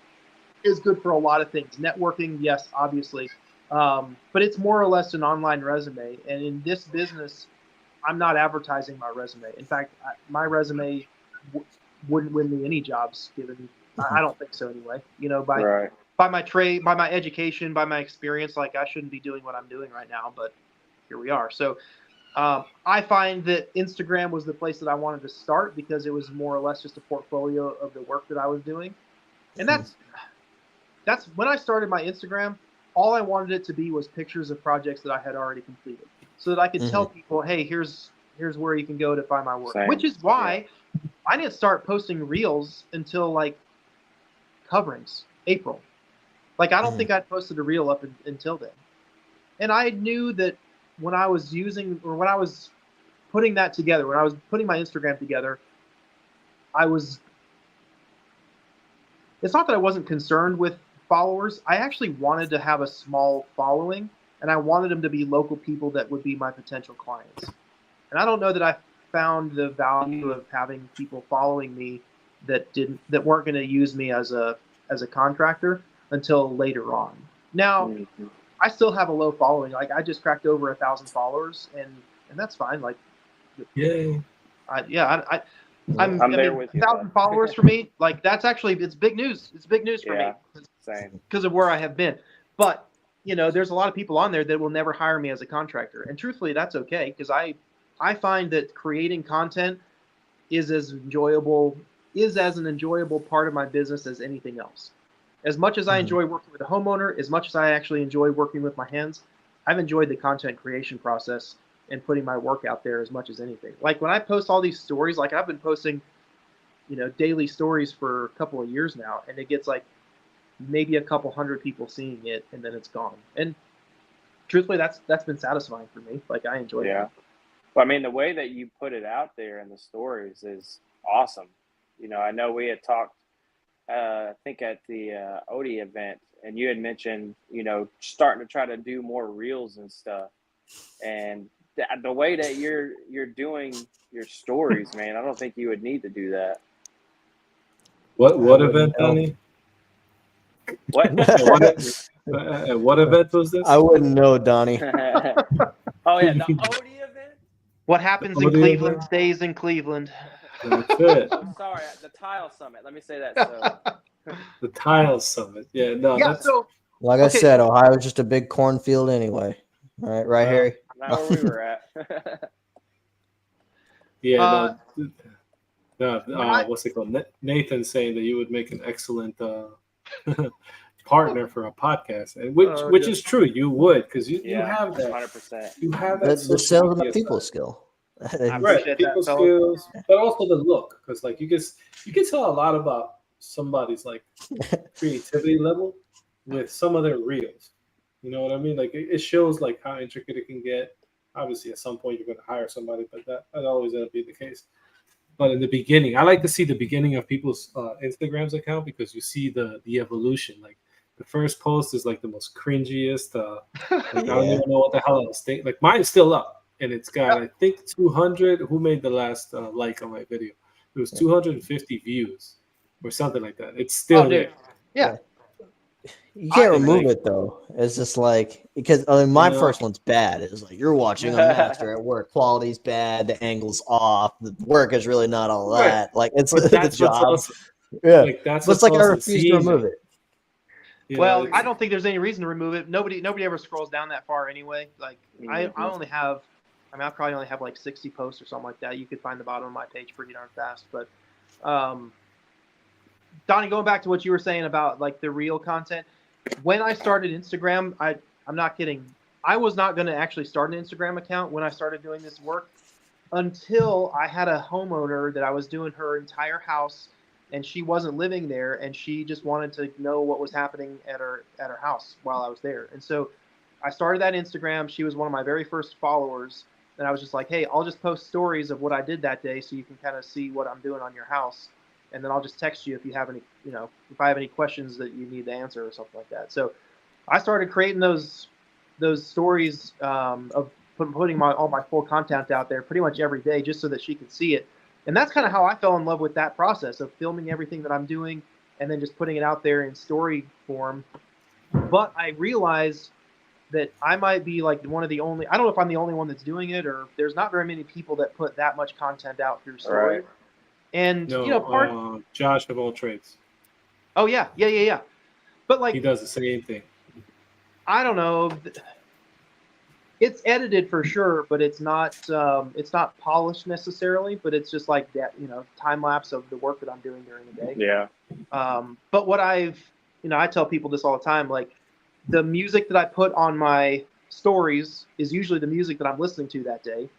is good for a lot of things. Networking, yes, obviously. But it's more or less an online resume. And in this business, I'm not advertising my resume. In fact, my resume wouldn't win me any jobs, given I don't think so anyway. By my trade, by my education, by my experience, like, I shouldn't be doing what I'm doing right now, but here we are. So I find that Instagram was the place that I wanted to start because it was more or less just a portfolio of the work that I was doing. And that's when I started my Instagram, all I wanted it to be was pictures of projects that I had already completed so that I could tell people, hey, here's where you can go to find my work. Same. Which is why I didn't start posting reels until like coverings, April. Like, I don't think I'd posted a reel up until then. And I knew that when I was putting that together, when I was putting my Instagram together, it's not that I wasn't concerned with followers. I actually wanted to have a small following, and I wanted them to be local people that would be my potential clients. And I don't know that I found the value of having people following me that weren't going to use me as a contractor until later on. Now, I still have a low following. Like, I just cracked over 1,000 followers, and that's fine. Like, yay! I'm there with you. 1,000 followers for me, like, that's actually, it's big news. It's big news for me. Same. Because of where I have been. But there's a lot of people on there that will never hire me as a contractor, and truthfully, that's okay because I find that creating content is as an enjoyable part of my business as anything else. As much as I enjoy working with a homeowner, as much as I actually enjoy working with my hands, I've enjoyed the content creation process and putting my work out there as much as anything. Like, when I post all these stories, like, I've been posting, daily stories for a couple of years now, and it gets like maybe a couple hundred people seeing it, and then it's gone. And truthfully, that's been satisfying for me. Like, I enjoy it. Well, I mean, the way that you put it out there in the stories is awesome. I know we had talked, I think at the Odie event, and you had mentioned, starting to try to do more reels and stuff. And the way that you're doing your stories, man, I don't think you would need to do that. What event, Donnie? What? What event was this? I wouldn't know, Donnie. Oh yeah, the Odie event. What happens in Cleveland stays in Cleveland. That's it. Oh, sorry, the Tile Summit. Let me say that. So. The Tile Summit. Yeah, no. Yeah. So, like I said, Ohio's just a big cornfield anyway. Right, Harry? Not where we were at. Yeah. What's it called? Nathan's saying that you would make an excellent partner for a podcast, and which is true. You would, because you have that. 100%. You have that. The sales and the people skill. Right, people skills, but also the look, because like you can tell a lot about somebody's like creativity level with some of their reels. You know what I mean? Like, it shows like how intricate it can get. Obviously, at some point you're going to hire somebody, but that always ends up being the case. But in the beginning, I like to see the beginning of people's Instagram's account, because you see the evolution. Like, the first post is like the most cringiest. I don't even know what the hell I was thinking. Like, mine's still up, and it's got I think 200. Who made the last like on my video? It was 250 views or something like that. It's still there. Yeah. You can't remove it though. It's just like, because my first one's bad. It's like, you're watching a master at work. Quality's bad. The angle's off. The work is really not all that. Right. Like, it's the job. Awesome. Yeah, like, that's it's like I refuse to remove it. Well, I don't think there's any reason to remove it. Nobody ever scrolls down that far anyway. Like, I probably only have like 60 posts or something like that. You could find the bottom of my page pretty darn fast. But Donnie, going back to what you were saying about like the real content, when I started Instagram, I'm not kidding. I was not going to actually start an Instagram account when I started doing this work until I had a homeowner that I was doing her entire house, and she wasn't living there, and she just wanted to know what was happening at her house while I was there. And so I started that Instagram. She was one of my very first followers, and I was just like, hey, I'll just post stories of what I did that day so you can kind of see what I'm doing on your house. And then I'll just text you if you have any, if I have any questions that you need to answer or something like that. So I started creating those stories of putting all my full content out there pretty much every day, just so that she could see it. And that's kind of how I fell in love with that process of filming everything that I'm doing and then just putting it out there in story form. But I realized that I might be like one of the only, I don't know if I'm the only one that's doing it, or there's not very many people that put that much content out through story. Right. And Josh of all trades. Oh yeah. But like, he does the same thing. I don't know. It's edited for sure, but it's not polished necessarily. But it's just like that, time lapse of the work that I'm doing during the day. Yeah. But what I tell people this all the time, like the music that I put on my stories is usually the music that I'm listening to that day,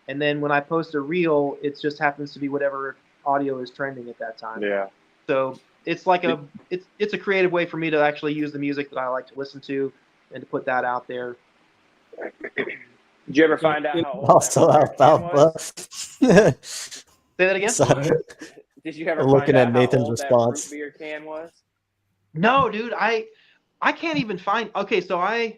and then when I post a reel, it just happens to be whatever audio is trending at that time. Yeah. So it's like it's a creative way for me to actually use the music that I like to listen to and to put that out there. Did you ever find out how old Also that alfalfa. Say that again? Sorry. Did you ever Looking find out at Nathan's how old response. that root beer can was? No, dude, I can't even find. Okay, so I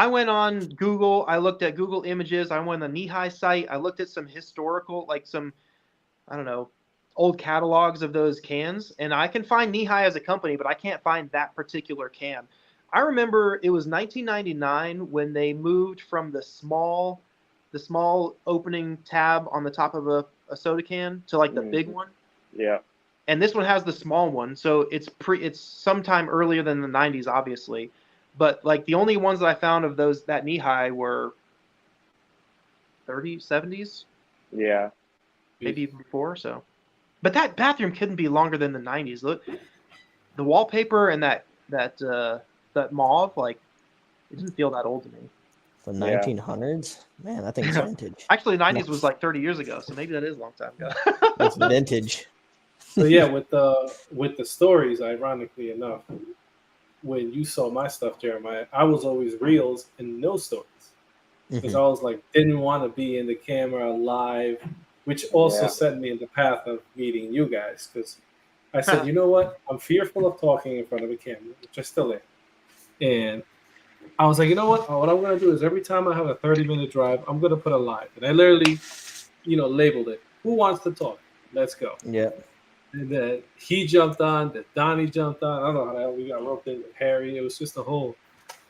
went on Google. I looked at Google Images. I went on the Knee-High site. I looked at some historical, like some, I don't know, old catalogs of those cans, and I can find Knee-High as a company, but I can't find that particular can. I remember it was 1999 when they moved from the small opening tab on the top of a soda can to like the big one. Yeah. And this one has the small one, so it's sometime earlier than the 90s, obviously. But like the only ones that I found of that Knee-High were 30s, 70s. Yeah. Maybe even before. So, but that bathroom couldn't be longer than the 90s. Look, the wallpaper and that mauve, like, it didn't feel that old to me. The 1900s? Man, I think it's vintage. Actually, 90s was like 30 years ago, so maybe that is a long time ago. It's vintage. So yeah, with the stories, ironically enough, when you saw my stuff, Jeremiah, I was always reels and no stories because I was like didn't want to be in the camera live, which also set me in the path of meeting you guys because I said, you know what, I'm fearful of talking in front of a camera, which I still am, and I was like, you know what I'm gonna do is every time I have a 30-minute drive, I'm gonna put a live, and I literally, labeled it. Who wants to talk? Let's go. Yeah. And then he jumped on, then Donnie jumped on. I don't know how the hell we got roped in with Harry. It was just a whole.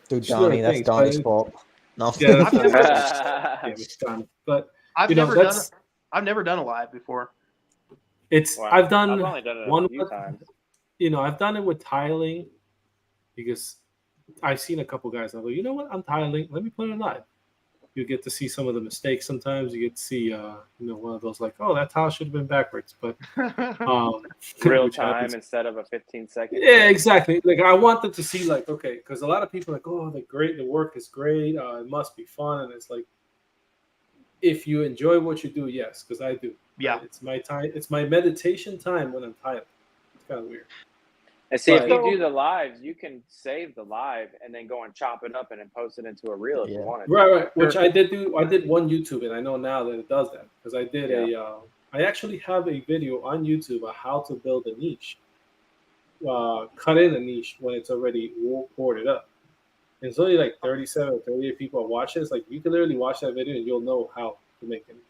Dude, Donnie, that's Donnie's fault. No. Yeah, it's Donnie. But I've never done a live before. I've only done it a few times. I've done it with tiling because I've seen a couple guys. I go, you know what? I'm tiling. Let me put it live. You get to see some of the mistakes sometimes. You get to see, one of those like, oh, that tile should have been backwards, but real time instead of a 15-second. Yeah, exactly. Like I wanted to see, like, okay, because a lot of people are like, oh, the work is great. It must be fun, and it's like, if you enjoy what you do, yes, because I do. Yeah, it's my time. It's my meditation time when I'm tiling. It's kind of weird. And see, if you do the lives, you can save the live and then go and chop it up and then post it into a reel if you want to. Right. Which I did do. I did one YouTube, and I know now that it does that because I did I actually have a video on YouTube of how to build a niche. Cut in a niche when it's already boarded up. And it's only like 37 or 38 people watch it. It's like you can literally watch that video and you'll know how to make a niche.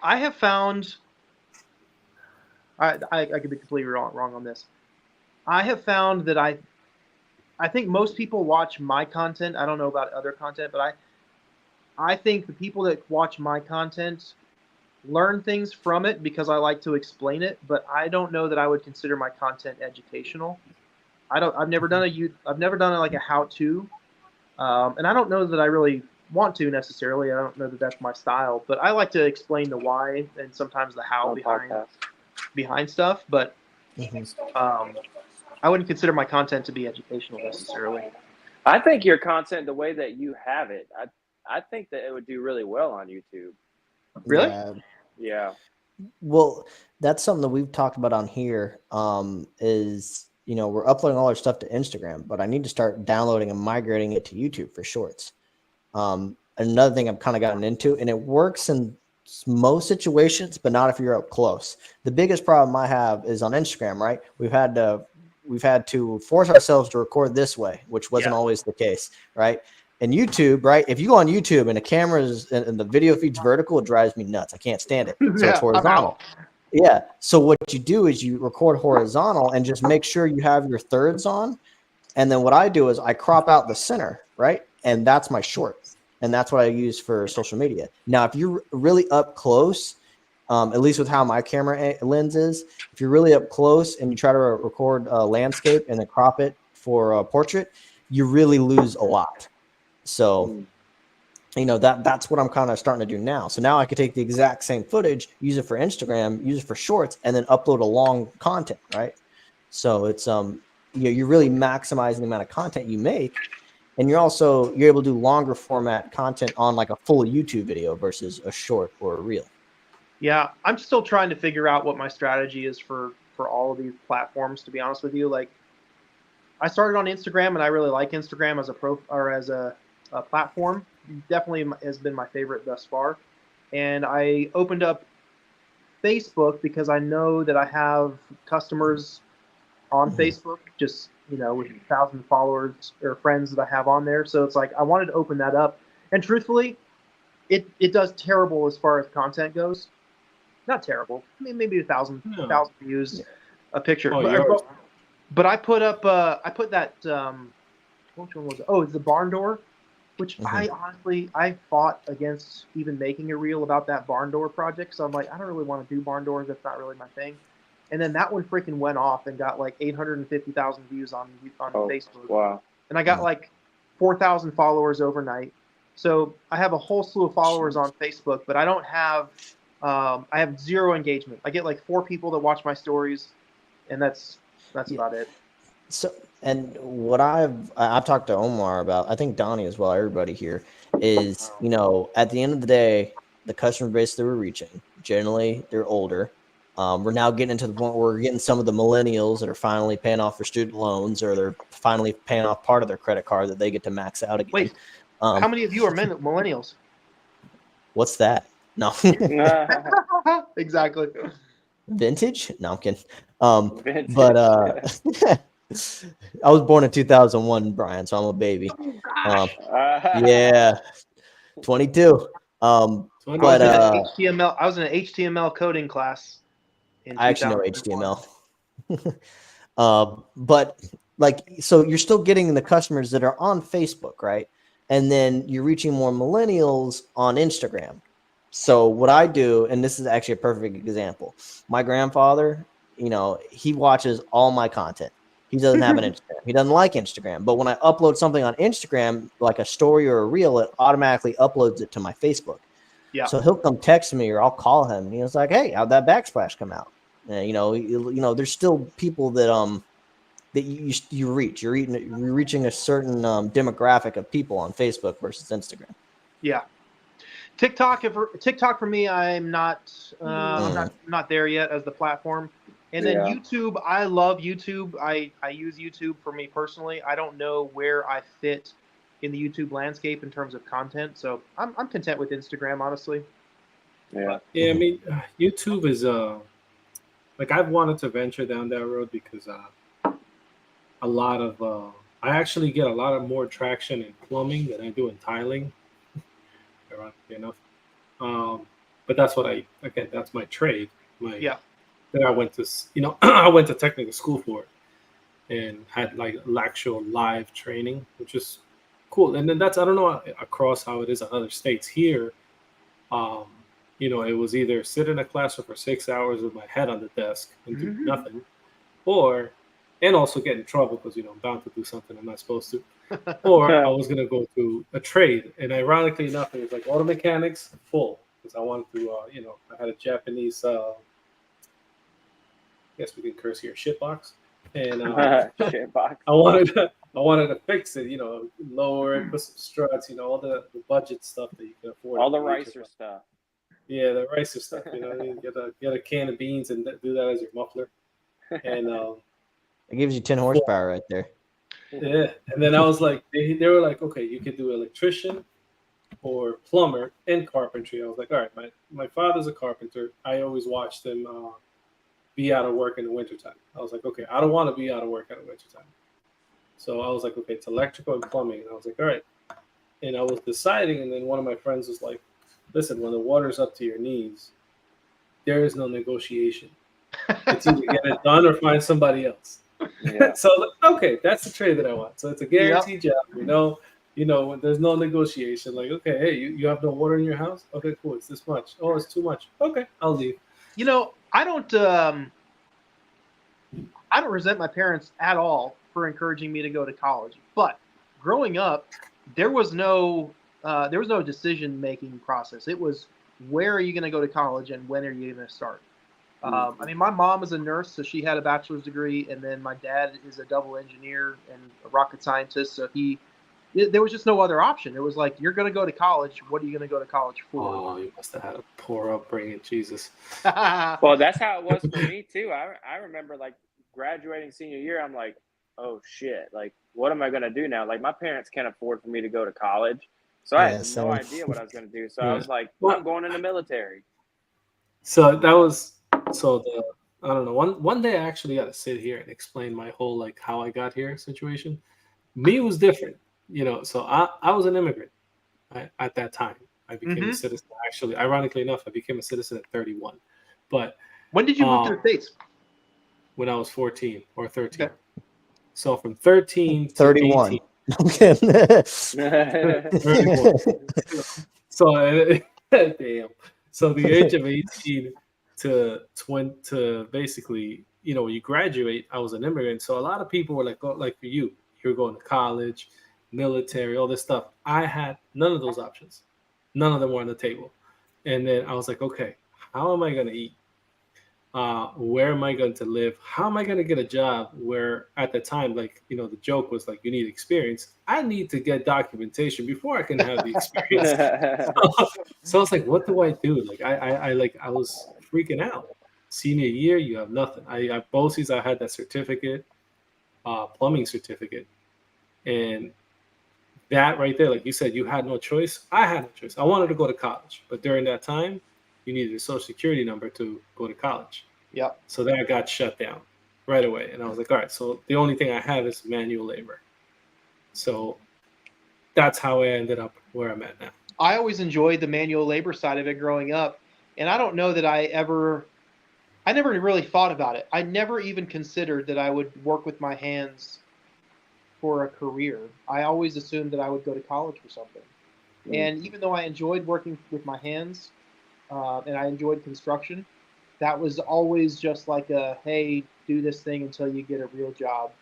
I have found. I could be completely wrong on this. I have found that I think most people watch my content. I don't know about other content, but I think the people that watch my content learn things from it because I like to explain it, but I don't know that I would consider my content educational. I've never done like a how-to, and I don't know that I really want to necessarily. I don't know that that's my style, but I like to explain the why and sometimes the how behind stuff, but I wouldn't consider my content to be educational necessarily. I think your content, the way that you have it, I think that it would do really well on YouTube. Really? Yeah. Well, that's something that we've talked about on here. Is we're uploading all our stuff to Instagram, but I need to start downloading and migrating it to YouTube for shorts. Another thing I've kind of gotten into, and it works in most situations, but not if you're up close. The biggest problem I have is on Instagram, right? We've had to force ourselves to record this way, which wasn't always the case, right? And YouTube, right? If you go on YouTube and the camera and the video feed's vertical, it drives me nuts. I can't stand it. So it's horizontal. Yeah. So what you do is you record horizontal and just make sure you have your thirds on. And then what I do is I crop out the center, right? And that's my short. And that's what I use for social media. Now, if you're really up close, at least with how my camera lens is, if you're really up close and you try to record a landscape and then crop it for a portrait, you really lose a lot. So that's what I'm kind of starting to do now. So now I could take the exact same footage, use it for Instagram, use it for shorts, and then upload a long content, right? So it's you're really maximizing the amount of content you make, and you're able to do longer format content on like a full YouTube video versus a short or a reel. Yeah, I'm still trying to figure out what my strategy is for all of these platforms, to be honest with you. Like, I started on Instagram, and I really like Instagram as a platform. Definitely has been my favorite thus far. And I opened up Facebook because I know that I have customers on Facebook, just with 1,000 followers or friends that I have on there. So it's like I wanted to open that up. And truthfully, it does terrible as far as content goes. Not terrible. I mean, maybe 1,000 views a picture. But I put up I put that which one was it? Oh, it's the barn door, which I honestly fought against even making a reel about that barn door project. So I'm like, I don't really want to do barn doors. That's not really my thing. And then that one freaking went off and got like 850,000 views on Facebook. Wow. And I got like 4,000 followers overnight. So I have a whole slew of followers on Facebook, but I don't have I have zero engagement. I get like 4 people that watch my stories, and that's about it. So, and what I've talked to Omar about, I think Donnie as well, everybody here, is, at the end of the day, the customer base that we're reaching, generally they're older. We're now getting into the point where we're getting some of the millennials that are finally paying off their student loans, or they're finally paying off part of their credit card that they get to max out again. Wait, how many of you are millennials? What's that? No. Exactly. Vintage? No, I'm kidding. Vintage. But I was born in 2001, Brian, so I'm a baby. Yeah, 22. But HTML. I was in an HTML coding class. I actually know HTML. But so you're still getting the customers that are on Facebook, right? And then you're reaching more millennials on Instagram. So what I do, and this is actually a perfect example, my grandfather, he watches all my content. He doesn't have an Instagram. He doesn't like Instagram. But when I upload something on Instagram, like a story or a reel, it automatically uploads it to my Facebook. Yeah. So he'll come text me, or I'll call him. And he's like, "Hey, how'd that backsplash come out?" And, there's still people that that you reach. You're reaching a certain demographic of people on Facebook versus Instagram. Yeah. TikTok for me, I'm not there yet as the platform. And then YouTube, I love YouTube. I use YouTube for me personally. I don't know where I fit in the YouTube landscape in terms of content, so I'm content with Instagram, honestly. Yeah. Yeah, I mean, YouTube is I've wanted to venture down that road because a lot of I actually get a lot of more traction in plumbing than I do in tiling. Ironically enough, but that's that's my trade. That I went to, I went to technical school for it, and had like actual live training, which is cool. And then I don't know across how it is in other states. Here, it was either sit in a classroom for 6 hours with my head on the desk and do nothing, and also get in trouble because I'm bound to do something I'm not supposed to. Or I was gonna go to a trade, and ironically enough, it was like auto mechanics full because I wanted to. I had a Japanese. I guess we can curse here. Shitbox, and shitbox. I wanted to fix it. Lower it, put some struts. All the budget stuff that you can afford. All the ricer stuff. Yeah, the ricer stuff. You get a can of beans and do that as your muffler, and it gives you 10 horsepower right there. Yeah, and then I was like, they were like, okay, you could do electrician or plumber and carpentry. I was like, all right, my father's a carpenter. I always watched him be out of work in the wintertime. I was like, okay, I don't want to be out of work in the wintertime. So I was like, okay, it's electrical and plumbing. And I was like, all right. And I was deciding, and then one of my friends was like, listen, when the water's up to your knees, there is no negotiation. It's either get it done or find somebody else. Yeah. So okay, that's the trade that I want. So it's a guaranteed job. There's no negotiation. Like, okay, hey, you have no water in your house? Okay, cool. It's this much. Oh, it's too much. Okay, I'll leave. I don't resent my parents at all for encouraging me to go to college. But growing up, there was no decision making process. It was, where are you going to go to college and when are you going to start? I mean, my mom is a nurse, so she had a bachelor's degree, and then my dad is a double engineer and a rocket scientist. So there was just no other option. It was like, you're going to go to college. What are you going to go to college for? Oh, you must have had a poor upbringing, Jesus. Well, that's how it was for me too. I remember like graduating senior year. I'm like, oh shit, like what am I going to do now? Like my parents can't afford for me to go to college, so I had no idea what I was going to do. So I was like, I'm going in the military. So that was I don't know. One day I actually got to sit here and explain my whole like how I got here situation. Me was different, So I was an immigrant at that time. I became a citizen. Actually, ironically enough, I became a citizen at 31. But when did you move to the States? When I was 14 or 13. Okay. So from 13 to 31. 18. 31. So damn. So the age of 18 to 20 to basically, when you graduate, I was an immigrant. So a lot of people were like, oh, like for you, you're going to college, military, all this stuff. I had none of those options. None of them were on the table. And then I was like, okay, how am I going to eat? Where am I going to live? How am I going to get a job where at the time, like, the joke was like, you need experience. I need to get documentation before I can have the experience. So I was like, what do I do? Like, I was freaking out. Senior year, you have nothing. At BOCES, I had that certificate, plumbing certificate. And that right there, like you said, you had no choice. I had no choice. I wanted to go to college, but during that time, you needed a social security number to go to college. Yeah. So that got shut down right away. And I was like, all right, so the only thing I have is manual labor. So that's how I ended up where I'm at now. I always enjoyed the manual labor side of it growing up. And I don't know that I never really thought about it. I never even considered that I would work with my hands for a career. I always assumed that I would go to college for something. Mm-hmm. And even though I enjoyed working with my hands, and I enjoyed construction, that was always just like a, hey, do this thing until you get a real job.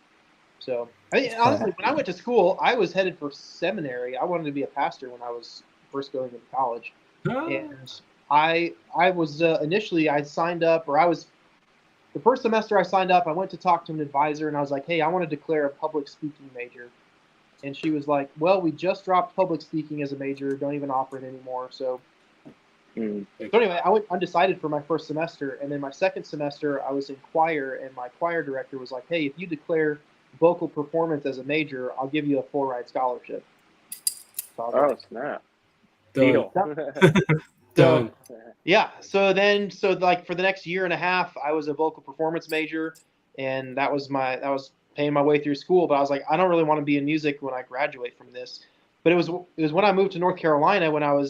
So, honestly, when I went to school, I was headed for seminary. I wanted to be a pastor when I was first going into college. And I was initially, I signed up, the first semester I signed up, I went to talk to an advisor, and I was like, hey, I want to declare a public speaking major. And she was like, well, we just dropped public speaking as a major. Don't even offer it anymore. So anyway, I went undecided for my first semester, and then my second semester I was in choir, and my choir director was like, hey, if you declare vocal performance as a major, I'll give you a full-ride scholarship. So snap. Deal. Done. Yeah, so like for the next year and a half, I was a vocal performance major, and that was paying my way through school. But I was like, I don't really want to be in music when I graduate from this. But it was when I moved to North Carolina when I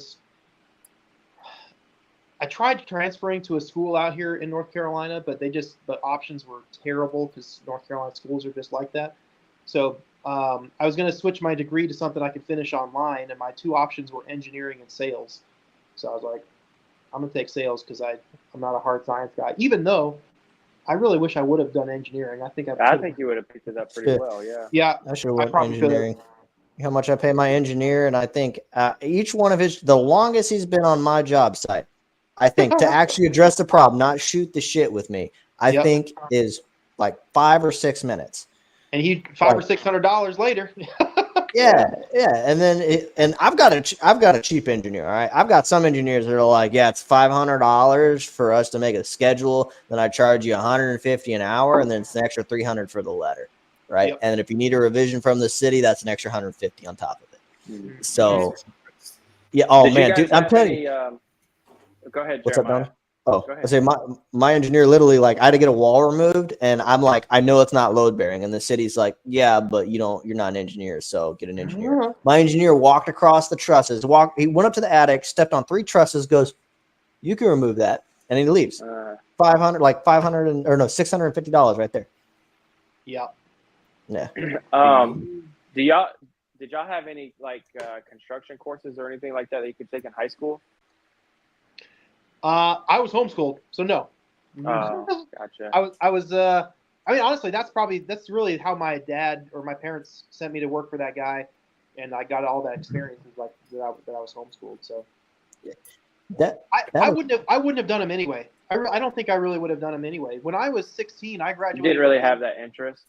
tried transferring to a school out here in North Carolina, but the options were terrible because North Carolina schools are just like that. So I was going to switch my degree to something I could finish online, and my two options were engineering and sales. So I was like, I'm going to take sales because I'm not a hard science guy, even though I really wish I would have done engineering. I think you would have picked it up pretty well, yeah. Yeah, I should have went engineering. How much I pay my engineer, and I think each one of the longest he's been on my job site, I think, to actually address the problem, not shoot the shit with me, I think is like 5 or 6 minutes. And $500 or $600 later. Yeah. And I've got a cheap engineer. All right, I've got some engineers that are like, yeah, it's $500 for us to make a schedule. Then I charge you $150 an hour, and then it's an extra $300 for the letter, right? Yep. And if you need a revision from the city, that's an extra $150 on top of it. Mm-hmm. So, yeah. Oh man, dude, I'm telling you. Go ahead, Jeremiah. What's up, Don? Oh, I say my engineer literally, like, I had to get a wall removed, and I'm like, I know it's not load bearing, and the city's like, yeah, but you're not an engineer, so get an engineer. Mm-hmm. My engineer walked across the trusses, he went up to the attic, stepped on 3 trusses, goes, you can remove that, and he leaves. $650 right there. Yeah. Yeah. Did y'all have any like construction courses or anything like that you could take in high school? I was homeschooled, so no. Oh, gotcha. I was I mean, honestly, that's really how my dad or my parents sent me to work for that guy. and I got all that experience like that I was homeschooled. So I wouldn't have done them anyway. I don't think I really would have done them anyway. When I was 16, I graduated. You didn't really have that interest.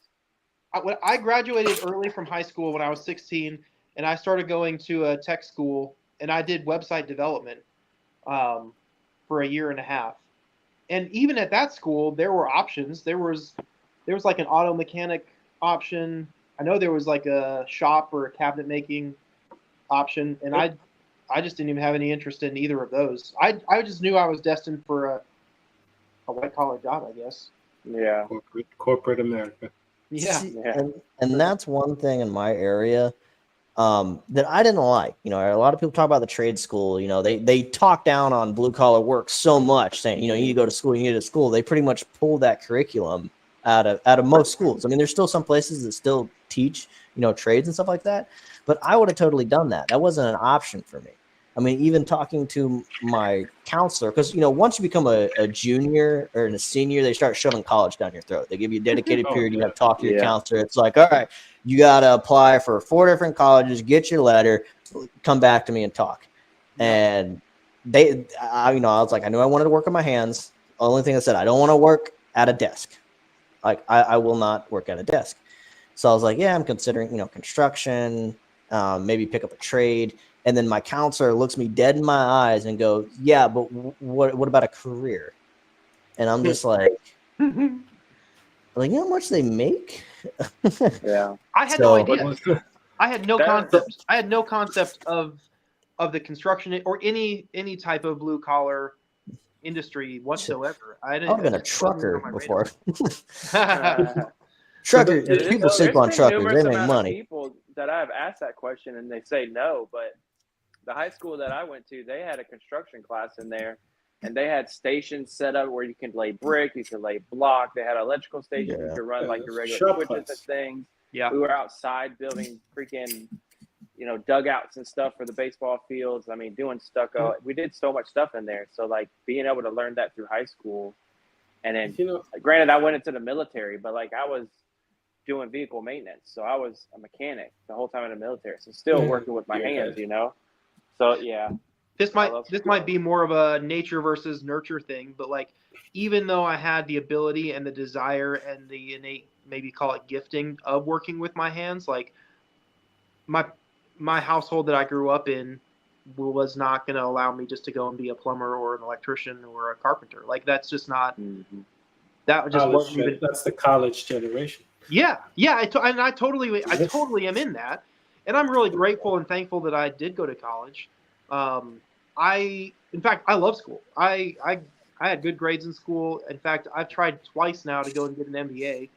I graduated early from high school when I was 16, and I started going to a tech school, and I did website development for a year and a half. And even at that school, there were options. There was like an auto mechanic option. I know there was like a shop or a cabinet making option, and I just didn't even have any interest in either of those. I just knew I was destined for a white collar job, I guess. Yeah. Corporate America. Yeah. And that's one thing in my area that I didn't like. You know, a lot of people talk about the trade school. You know, they talk down on blue collar work so much, saying, you know, you need to go to school, you need to go to school. They pretty much pull that curriculum out of most schools. I mean, there's still some places that still teach, you know, trades and stuff like that. But I would have totally done that. That wasn't an option for me. I mean, even talking to my counselor, because, you know, once you become a junior or a senior, they start shoving college down your throat. They give you a dedicated period. You have to talk to your counselor. It's like, all right, you got to apply for 4 different colleges, get your letter, come back to me and talk. And I was like, I knew I wanted to work on my hands. The only thing I said, I don't want to work at a desk. Like, I will not work at a desk. So I was like, yeah, I'm considering, you know, construction, maybe pick up a trade. And then my counselor looks me dead in my eyes and goes, yeah, but what about a career? And I'm just like, you know how much they make? Yeah. I had no idea. I had no concept. I had no concept of the construction or any type of blue collar industry whatsoever. I've been a trucker before. Trucker, people sleep on truckers. They make money. People that I've asked that question and they say no, but the high school that I went to, they had a construction class in there, and they had stations set up where you can lay brick, you can lay block. They had electrical stations you could run like your regular switches and things. Yeah, we were outside building freaking, you know, dugouts and stuff for the baseball fields. I mean, doing stucco. We did so much stuff in there. So like being able to learn that through high school, and then granted, I went into the military, but like I was doing vehicle maintenance, so I was a mechanic the whole time in the military. So still working with my hands, you know. So yeah, this might be more of a nature versus nurture thing, but like even though I had the ability and the desire and the innate, maybe call it gifting of working with my hands, like my household that I grew up in was not going to allow me just to go and be a plumber or an electrician or a carpenter. Like that's just not that just wasn't even. That's the college generation. Yeah, I totally am in that. And I'm really grateful and thankful that I did go to college. In fact, I love school. I had good grades in school. In fact, I've tried twice now to go and get an MBA,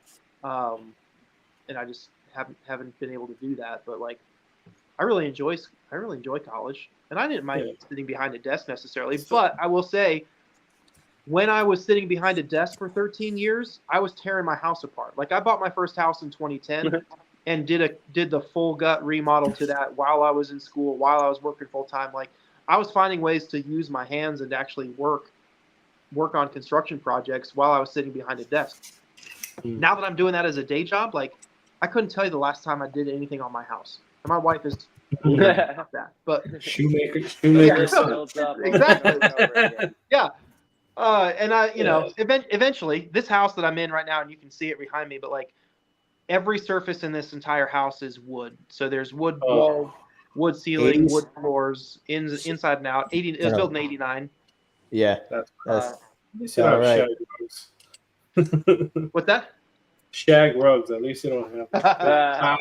and I just haven't been able to do that. But like, I really enjoy college, and I didn't mind sitting behind a desk necessarily. But I will say, when I was sitting behind a desk for 13 years, I was tearing my house apart. Like I bought my first house in 2010. And did the full gut remodel to that while I was in school, while I was working full time. Like I was finding ways to use my hands and actually work on construction projects while I was sitting behind a desk. Now that I'm doing that as a day job, like I couldn't tell you the last time I did anything on my house. And my wife is about that, but shoemaker. Exactly. Yeah. And I, eventually, this house that I'm in right now, and you can see it behind me, but like. Every surface in this entire house is wood. So there's wood walls, wood ceiling, 80s. Wood floors, inside and out. It was built in '89. Yeah, that's all right. What's that? Shag rugs. At least you don't have.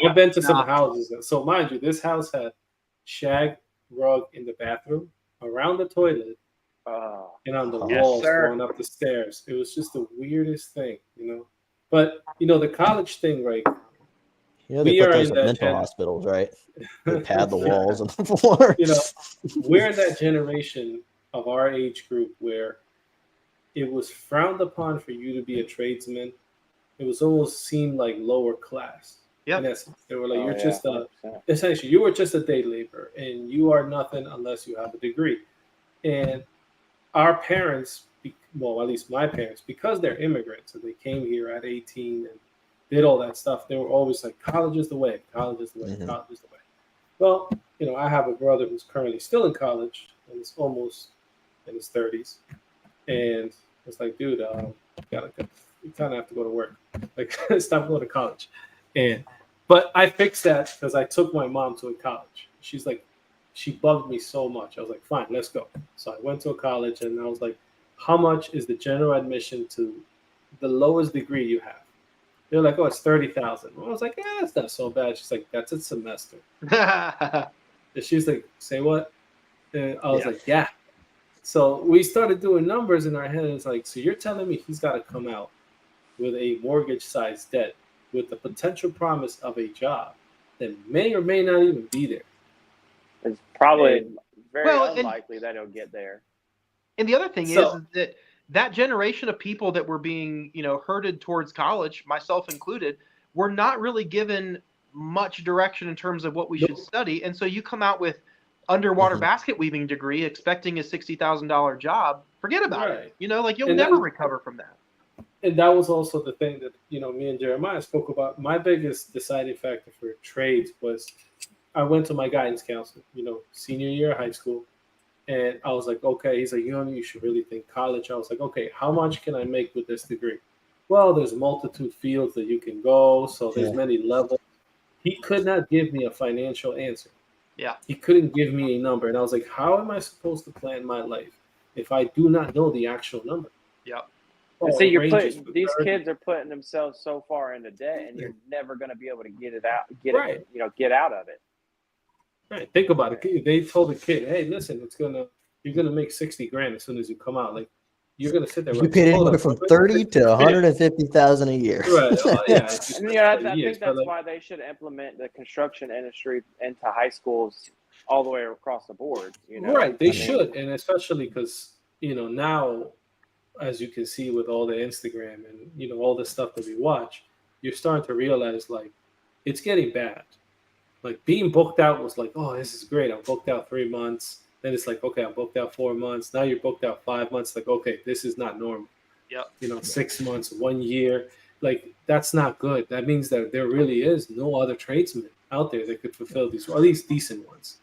I've been to some houses. So mind you, this house had shag rug in the bathroom, around the toilet, and on the walls going up the stairs. It was just the weirdest thing, you know. But you know the college thing, right? You know they put those in mental hospitals, right? They pad the walls and the floor. You know, we're in that generation of our age group where it was frowned upon for you to be a tradesman. It was almost seen like lower class. Yeah. In essence, they were like, essentially, you were just a day laborer, and you are nothing unless you have a degree. And our parents. Well, at least my parents, because they're immigrants and they came here at 18 and did all that stuff, they were always like, college is the way, college is the way, college is the way. Well, I have a brother who's currently still in college and is almost in his 30s, and it's like, dude, you kind of have to go to work. Like, stop going to college. But I fixed that because I took my mom to a college. She's like, she bugged me so much. I was like, fine, let's go. So I went to a college, and I was like, how much is the general admission to the lowest degree you have? They're like, oh, it's 30,000. I was like, yeah, that's not so bad. She's like, that's a semester. And she's like, say what? And I was like, yeah. So we started doing numbers in our head. It's like, so you're telling me he's got to come out with a mortgage-sized debt with the potential promise of a job that may or may not even be there. It's probably very unlikely that he'll get there. And the other thing is that generation of people that were being, herded towards college, myself included, were not really given much direction in terms of what we should study. And so you come out with underwater basket weaving degree expecting a $60,000 job, forget about it. You'll never recover from that. And that was also the thing that, me and Jeremiah spoke about. My biggest deciding factor for trades was I went to my guidance counselor, senior year of high school. And I was like, okay, he's like, you should really think college. I was like, okay, how much can I make with this degree? Well, there's a multitude fields that you can go. So there's many levels. He could not give me a financial answer. Yeah. He couldn't give me a number. And I was like, how am I supposed to plan my life if I do not know the actual number? Yeah. See, these kids are putting themselves so far into debt, and you're never going to be able to get it out, get out of it. Right. Think about it. They told the kid, hey, listen, you're gonna make 60 grand as soon as you come out. Like, you're gonna sit there. You paid anywhere from 30 to 150,000 a year. Right. I think that's why they should implement the construction industry into high schools all the way across the board. Right. They should, and especially because now, as you can see with all the Instagram and all the stuff that we watch, you're starting to realize like it's getting bad. Like being booked out was like, oh, this is great. I'm booked out 3 months. Then it's like, okay, I'm booked out 4 months. Now you're booked out 5 months. Like, okay, this is not normal. Yep. 6 months, 1 year. Like, that's not good. That means that there really is no other tradesman out there that could fulfill these, or at least decent ones.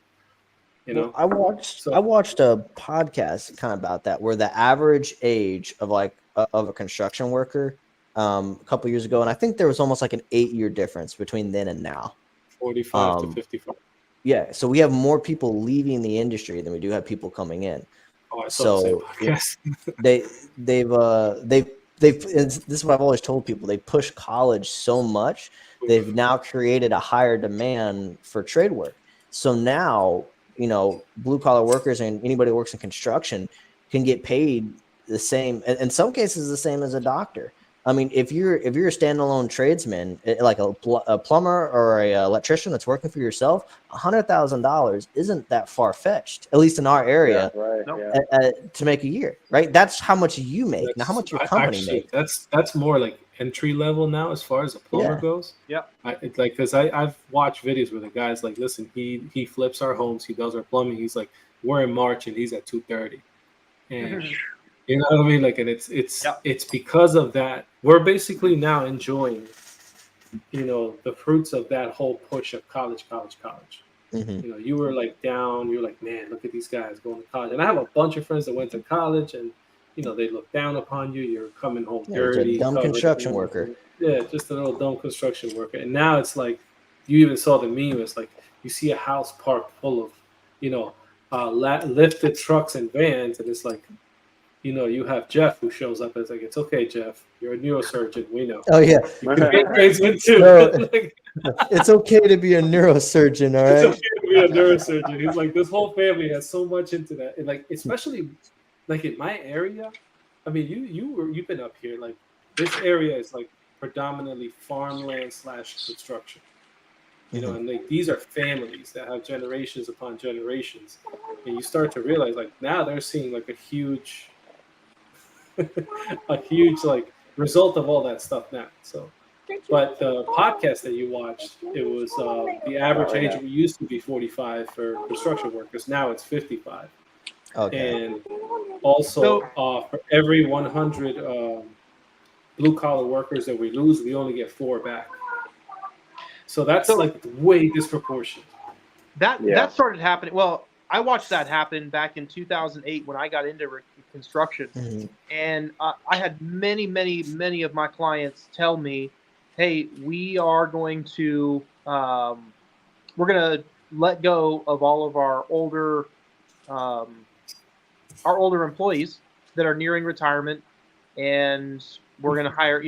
Well, I watched a podcast kind of about that, where the average age of a construction worker a couple years ago, and I think there was almost like an 8-year difference between then and now. 45 to 55. Yeah, so we have more people leaving the industry than we do have people coming in. Oh, I saw the yes, they've this is what I've always told people. They push college so much, they've now created a higher demand for trade work. So now, blue collar workers and anybody who works in construction can get paid the same, in some cases the same as a doctor. I mean, if you're a standalone tradesman, like a plumber or a electrician that's working for yourself, $100,000 isn't that far fetched, at least in our area, to make a year, right? That's how much you make. Now, how much your company makes. That's more like entry level now as far as a plumber goes. Yeah, it's like because I've watched videos where the guy's like, listen, he flips our homes, he does our plumbing. He's like, we're in March and he's at 230, and. You know what I mean? Like, and it's because of that. We're basically now enjoying, the fruits of that whole push of college. Mm-hmm. You were like down. You're like, man, look at these guys going to college. And I have a bunch of friends that went to college, and they look down upon you. You're coming home dirty, dumb construction worker. Yeah, just a little dumb construction worker. And now it's like, you even saw the meme. It's like you see a house parked full of, lifted trucks and vans, and it's like. You have Jeff who shows up and it's like, it's okay, Jeff. You're a neurosurgeon. We know. Oh, yeah. You can be a tradesman too. No, it's okay to be a neurosurgeon, all right? It's okay to be a neurosurgeon. He's like, this whole family has so much into that. And like, especially like in my area, I mean, you've been up here. Like, this area is like predominantly farmland / construction. And like these are families that have generations upon generations. And you start to realize like now they're seeing like a huge like result of all that stuff now. So, but the podcast that you watched, it was the average age used to be 45 for construction workers. Now it's 55. Okay. And also for every 100 blue collar workers that we lose, we only get 4 back. So that's like way disproportionate. That started happening. Well, I watched that happen back in 2008 when I got into construction, and I had many of my clients tell me, "Hey, we are going to we're going to let go of all of our older employees that are nearing retirement, and we're going to hire.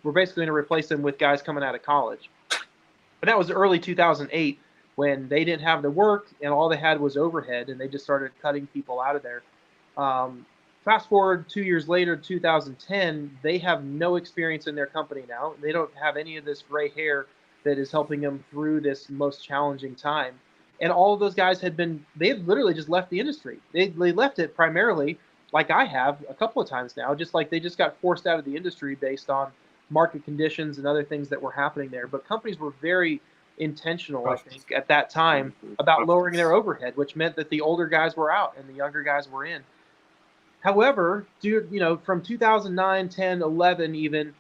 We're basically going to replace them with guys coming out of college." But that was early 2008 when they didn't have the work and all they had was overhead, and they just started cutting people out of there. Fast forward 2 years later, 2010, they have no experience in their company now. They don't have any of this gray hair that is helping them through this most challenging time. And all of those guys they had literally just left the industry. They left it primarily, like I have a couple of times now, just like they just got forced out of the industry based on market conditions and other things that were happening there. But companies were very intentional, I think, at that time about lowering their overhead, which meant that the older guys were out and the younger guys were in. However, from 2009, 10, 11 even,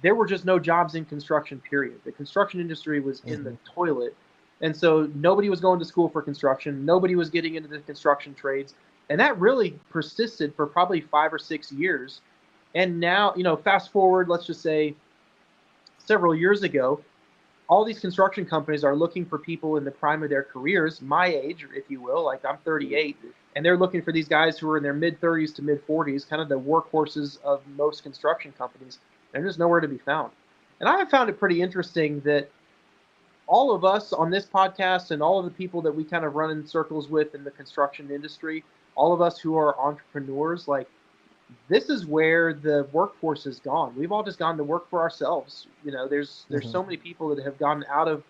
there were just no jobs in construction, period. The construction industry was in the toilet. And so nobody was going to school for construction. Nobody was getting into the construction trades. And that really persisted for probably 5 or 6 years. And now, fast forward, let's just say several years ago, all these construction companies are looking for people in the prime of their careers, my age, if you will, like I'm 38, and they're looking for these guys who are in their mid-30s to mid-40s, kind of the workhorses of most construction companies. They're just nowhere to be found. And I have found it pretty interesting that all of us on this podcast and all of the people that we kind of run in circles with in the construction industry, all of us who are entrepreneurs, like, this is where the workforce has gone. We've all just gone to work for ourselves. There's so many people that have gotten out of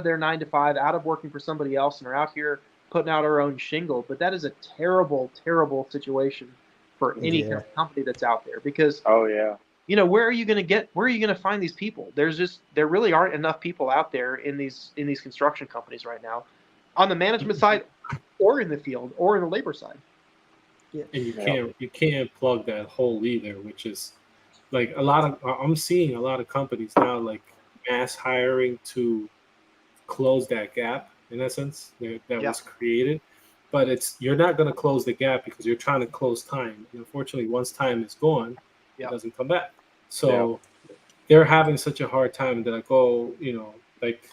their 9 to 5, out of working for somebody else, and are out here putting out our own shingle. But that is a terrible, terrible situation for any kind of company that's out there, because where are you going to find these people? There really aren't enough people out there in these construction companies right now, on the management side, or in the field, or in the labor side. Yeah. And you can't plug that hole either, which is like I'm seeing a lot of companies now like mass hiring to close that gap, in essence, that was created. But you're not going to close the gap because you're trying to close time. And unfortunately, once time is gone, it doesn't come back. So they're having such a hard time that like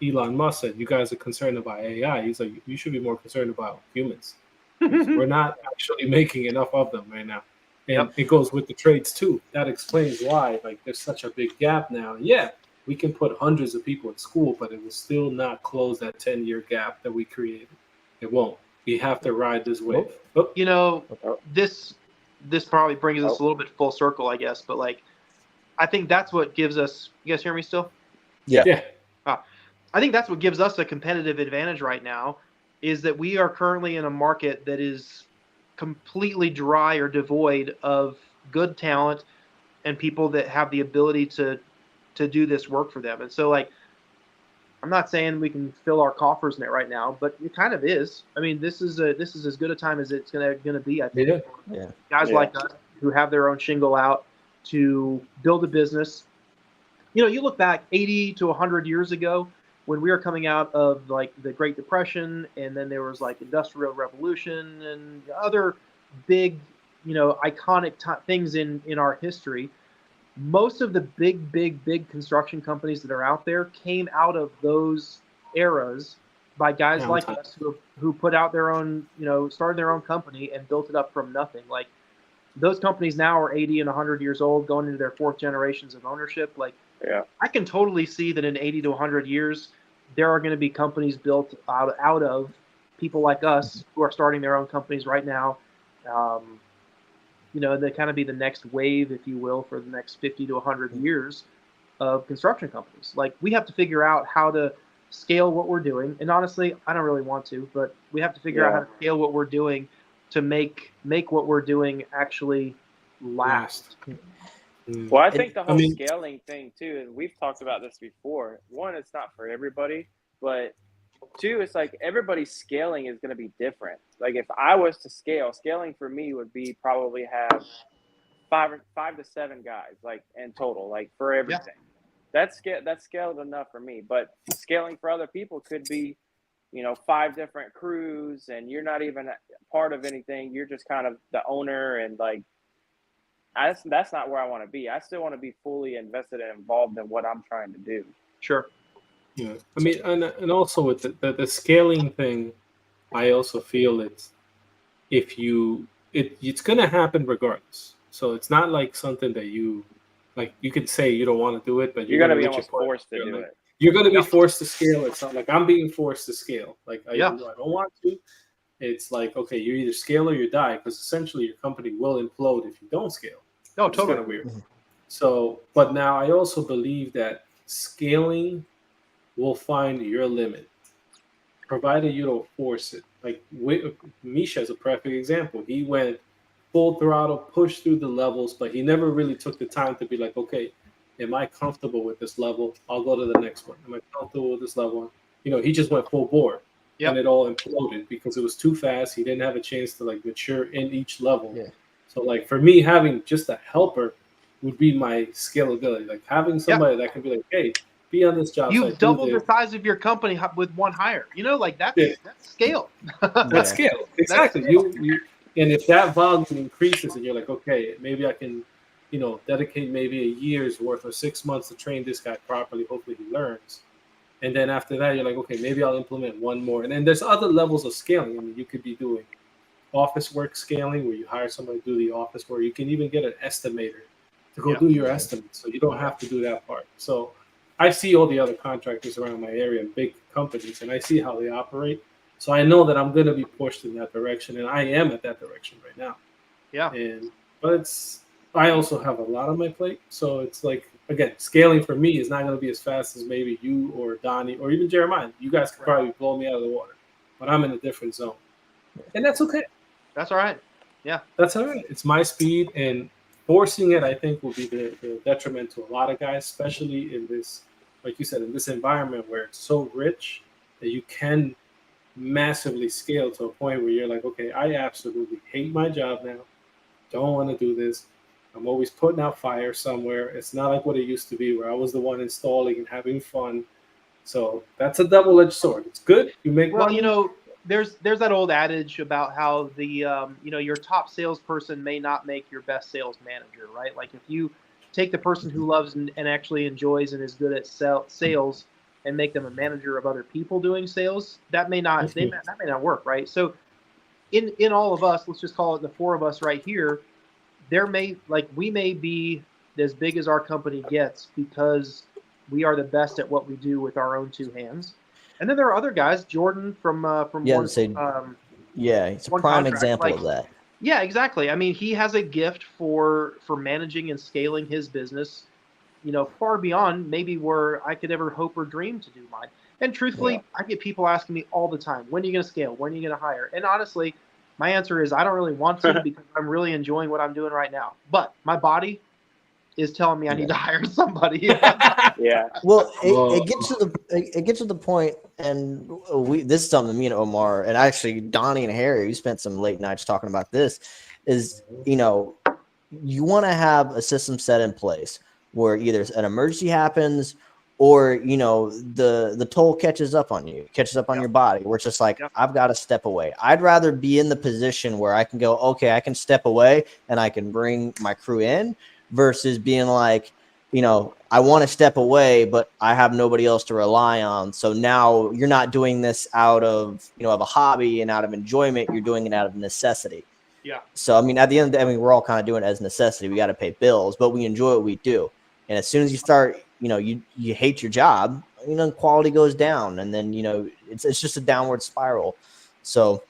Elon Musk said, you guys are concerned about AI. He's like, you should be more concerned about humans. We're not actually making enough of them right now. And it goes with the trades too. That explains why there's such a big gap now. Yeah, we can put hundreds of people in school, but it will still not close that 10-year gap that we created. It won't. We have to ride this wave. This probably brings us a little bit full circle, I guess. But I think that's what gives us. You guys hear me still? Yeah. I think that's what gives us a competitive advantage right now, is that we are currently in a market that is completely dry or devoid of good talent and people that have the ability to do this work for them. And so, I'm not saying we can fill our coffers in it right now, but it kind of is. I mean, this is as good a time as it's gonna be, I think. Guys like us who have their own shingle out to build a business. You look back 80 to 100 years ago, when we were coming out of the Great Depression, and then there was Industrial Revolution and other big, iconic things in our history. Most of the big construction companies that are out there came out of those eras by guys like us who put out their own, started their own company and built it up from nothing. Those companies now are 80 and 100 years old, going into their 4th generations of ownership. I can totally see that in 80 to 100 years, there are going to be companies built out of people like us who are starting their own companies right now. They kind of be the next wave, if you will, for the next 50 to 100 years of construction companies. We have to figure out how to scale what we're doing. And honestly, I don't really want to, but we have to figure out how to scale what we're doing to make what we're doing actually last. Well, I think the whole scaling thing too, and we've talked about this before. One, it's not for everybody, but 2, it's everybody's scaling is going to be different. If I was to scaling for me would be probably have 5 to 7 guys, in total, for everything. That's scaled enough for me. But scaling for other people could be 5 different crews, and you're not even part of anything. You're just kind of the owner, and like that's not where I want to be. I still want to be fully invested and involved in what I'm trying to do. Sure. Yeah, I mean, and also with the scaling thing, I also feel it's going to happen regardless. So it's not like something that you could say you don't want to do it, but you're going to be almost forced to do it. You're going to be forced to scale. It's not like I'm being forced to scale. Like even though I don't want to, it's like, okay, you either scale or you die, because essentially your company will implode if you don't scale. Oh, It's totally kind of weird. So, but now I also believe that scaling will find your limit, provided you don't force it. Like Misha is a perfect example. He went full throttle, pushed through the levels, but he never really took the time to be like, okay, am I comfortable with this level? I'll go to the next one. Am I comfortable with this level? He just went full bore, and it all imploded because it was too fast. He didn't have a chance to like mature in each level. Yeah. So like for me, having just a helper would be my scalability. Like having somebody that can be like, hey, be on this job. You've doubled the size of your company with one hire. Like that's scale. That's scale. Exactly. That's scale. You and if that volume increases and you're like, okay, maybe I can, dedicate maybe a year's worth or 6 months to train this guy properly. Hopefully he learns. And then after that, you're like, okay, maybe I'll implement one more. And then there's other levels of scaling. I mean, you could be doing office work scaling where you hire somebody to do the office work. You can even get an estimator to go do your estimates. So you don't have to do that part. So I see all the other contractors around my area, big companies, and I see how they operate. So I know that I'm going to be pushed in that direction, and I am at that direction right now. Yeah. But I also have a lot on my plate. So it's like, again, scaling for me is not going to be as fast as maybe you or Donnie or even Jeremiah. You guys could probably blow me out of the water, but I'm in a different zone. And that's okay. That's all right. Yeah. That's all right. It's my speed, and forcing it, I think, will be the detriment to a lot of guys, especially in this, like you said, in this environment where it's so rich that you can massively scale to a point where you're like, okay, I absolutely hate my job now. Don't want to do this. I'm always putting out fire somewhere. It's not like what it used to be where I was the one installing and having fun. So that's a double-edged sword. It's good. You make money. There's that old adage about how the your top salesperson may not make your best sales manager, right? Like if you take the person who loves and actually enjoys and is good at sales and make them a manager of other people doing sales, that may not work, right? So in all of us, let's just call it the 4 of us right here, we may be as big as our company gets because we are the best at what we do with our own 2 hands. And then there are other guys, Jordan from he's a prime example of that. Yeah, exactly. I mean, he has a gift for managing and scaling his business, far beyond maybe where I could ever hope or dream to do mine. And truthfully, I get people asking me all the time, when are you going to scale? When are you going to hire? And honestly, my answer is I don't really want to because I'm really enjoying what I'm doing right now. But my body is telling me I need to hire somebody. Yeah. Well, it gets to the point, and this is something me and Omar, and actually Donnie and Harry, we spent some late nights talking about this, is, you want to have a system set in place where either an emergency happens or, the toll catches up on your body, where it's just like, I've got to step away. I'd rather be in the position where I can go, okay, I can step away and I can bring my crew in, versus being like, I want to step away, but I have nobody else to rely on. So now you're not doing this out of, of a hobby and out of enjoyment. You're doing it out of necessity. Yeah. So, I mean, at the end of the day, we're all kind of doing it as necessity. We got to pay bills, but we enjoy what we do. And as soon as you start, you hate your job, quality goes down, and then, it's just a downward spiral. So,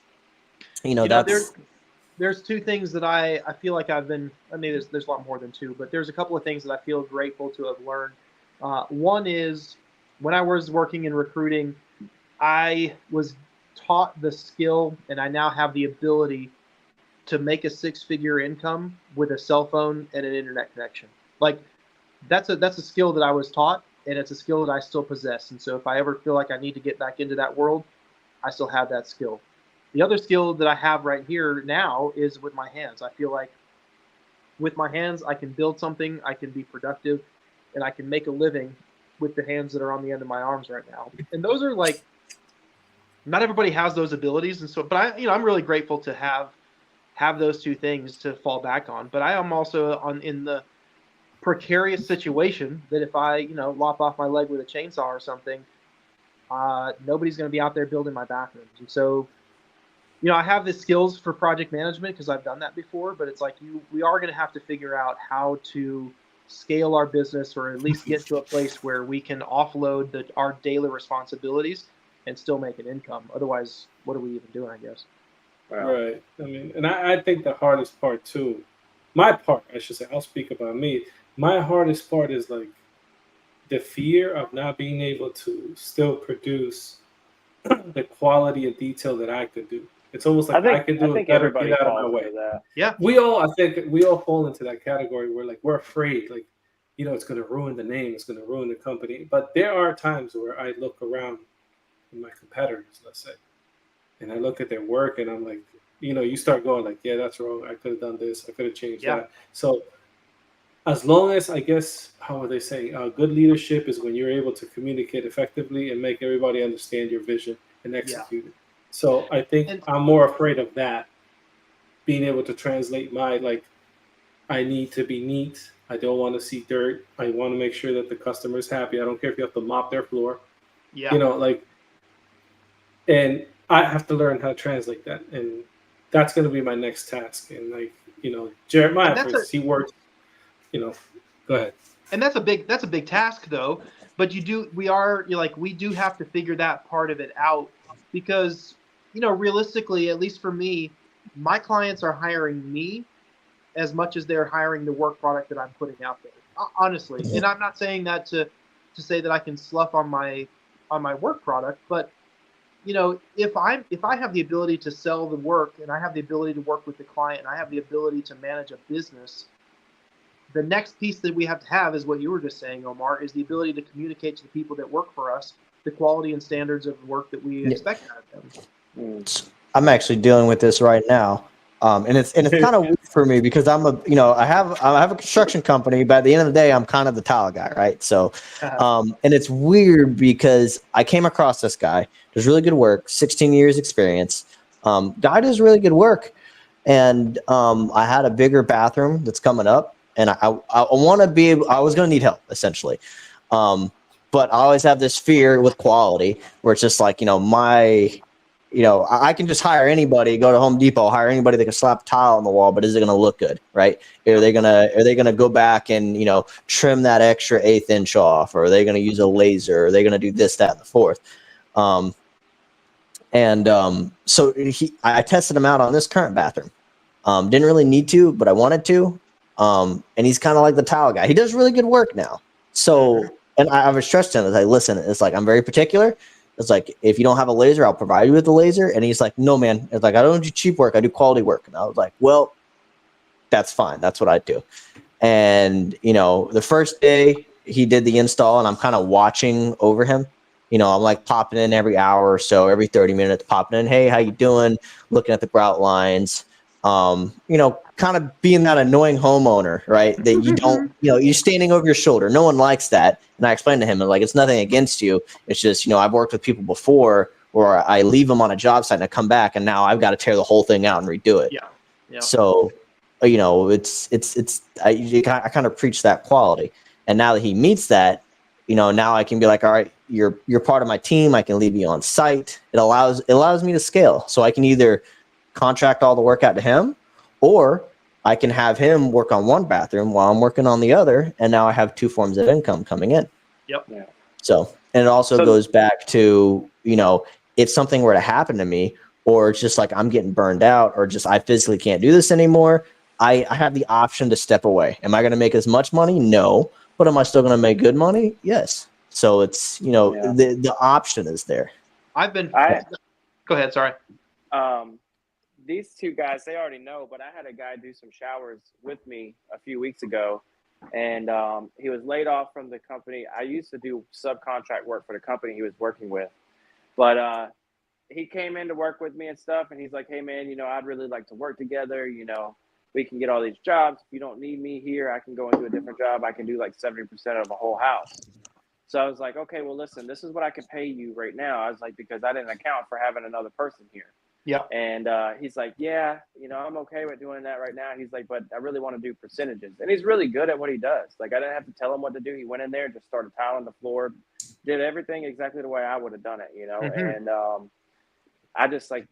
there's 2 things that I feel like there's a lot more than 2, but there's a couple of things that I feel grateful to have learned. One is when I was working in recruiting, I was taught the skill, and I now have the ability to make a 6-figure income with a cell phone and an internet connection. Like that's a skill that I was taught, and it's a skill that I still possess. And so if I ever feel like I need to get back into that world, I still have that skill. The other skill that I have right here now is with my hands. I feel like with my hands, I can build something, I can be productive, and I can make a living with the hands that are on the end of my arms right now. And those are like not everybody has those abilities, and so, but I'm really grateful to have those two things to fall back on. But I am also in the precarious situation that if I, lop off my leg with a chainsaw or something, nobody's going to be out there building my bathrooms. And so, I have the skills for project management because I've done that before, but it's like we are going to have to figure out how to scale our business, or at least get to a place where we can offload our daily responsibilities and still make an income. Otherwise, what are we even doing, I guess? Right. I mean, and I think the hardest part too, my part, I should say, I'll speak about me. My hardest part is like the fear of not being able to still produce the quality and detail that I could do. It's almost like I could do it better, get out of my way. Yeah. I think we all fall into that category where like we're afraid, like, it's going to ruin the name, it's going to ruin the company. But there are times where I look around in my competitors, let's say, and I look at their work and I'm like, you start going like, yeah, that's wrong. I could have done this. I could have changed that. So as long as, I guess, how would they say, good leadership is when you're able to communicate effectively and make everybody understand your vision and execute it. So I think I'm more afraid of that, being able to translate like, I need to be neat. I don't want to see dirt. I want to make sure that the customer's happy. I don't care if you have to mop their floor. Yeah. And I have to learn how to translate that. And that's going to be my next task. And like, Jeremiah, he works, go ahead. And that's a big task though, but we do have to figure that part of it out, because, realistically, at least for me, my clients are hiring me as much as they're hiring the work product that I'm putting out there, honestly. And I'm not saying that to say that I can slough on my work product, but if I have the ability to sell the work, and I have the ability to work with the client, and I have the ability to manage a business, the next piece that we have to have is what you were just saying, Omar, is the ability to communicate to the people that work for us the quality and standards of the work that we expect out of them. I'm actually dealing with this right now. And it's kind of weird for me because I have a construction company, but at the end of the day, I'm kind of the tile guy, right? So, and it's weird because I came across this guy, does really good work, 16 years experience. Guy does really good work. And I had a bigger bathroom that's coming up, and I want to be able, I was going to need help essentially. But I always have this fear with quality where it's just like, I can just hire anybody, go to Home Depot, hire anybody that can slap a tile on the wall, but is it going to look good, right? Are they gonna go back and trim that extra 1/8 inch off, or are they going to use a laser? Or are they going to do this, that, and the fourth? So I tested him out on this current bathroom. Didn't really need to, but I wanted to. And he's kind of like the tile guy. He does really good work now. So, and I was stressed to him. I was like, listen, it's like, I'm very particular. It's like, if you don't have a laser, I'll provide you with the laser. And he's like, no, man. It's like, I don't do cheap work. I do quality work. And I was like, well, that's fine. That's what I do. And, the first day he did the install, and I'm kind of watching over him. I'm like popping in every hour or so, every 30 minutes, popping in. Hey, how you doing? Looking at the grout lines. Kind of being that annoying homeowner, right? That you don't, you're standing over your shoulder. No one likes that. And I explained to him, like, it's nothing against you. It's just, I've worked with people before where I leave them on a job site and I come back and now I've got to tear the whole thing out and redo it. Yeah. So, I kind of preach that quality. And now that he meets that, now I can be like, all right, you're part of my team. I can leave you on site. It allows me to scale. So I can either contract all the work out to him, or I can have him work on one bathroom while I'm working on the other, and now I have two forms of income coming in. Yep. Yeah. So, and it also goes back to, if something were to happen to me, or it's just like I'm getting burned out, or just I physically can't do this anymore, I have the option to step away. Am I going to make as much money? No. But am I still going to make good money? Yes. So it's, the option is there. Go ahead. Sorry. These two guys, they already know, but I had a guy do some showers with me a few weeks ago, and he was laid off from the company. I used to do subcontract work for the company he was working with, but he came in to work with me and stuff, and he's like, hey, man, I'd really like to work together. We can get all these jobs. If you don't need me here, I can go and do a different job. I can do like 70% of a whole house. So I was like, okay, well, listen, this is what I can pay you right now. I was like, because I didn't account for having another person here. Yeah. And he's like, yeah, I'm okay with doing that right now. He's like, but I really want to do percentages. And he's really good at what he does. Like, I didn't have to tell him what to do. He went in there, just started tiling the floor, did everything exactly the way I would have done it, And I just I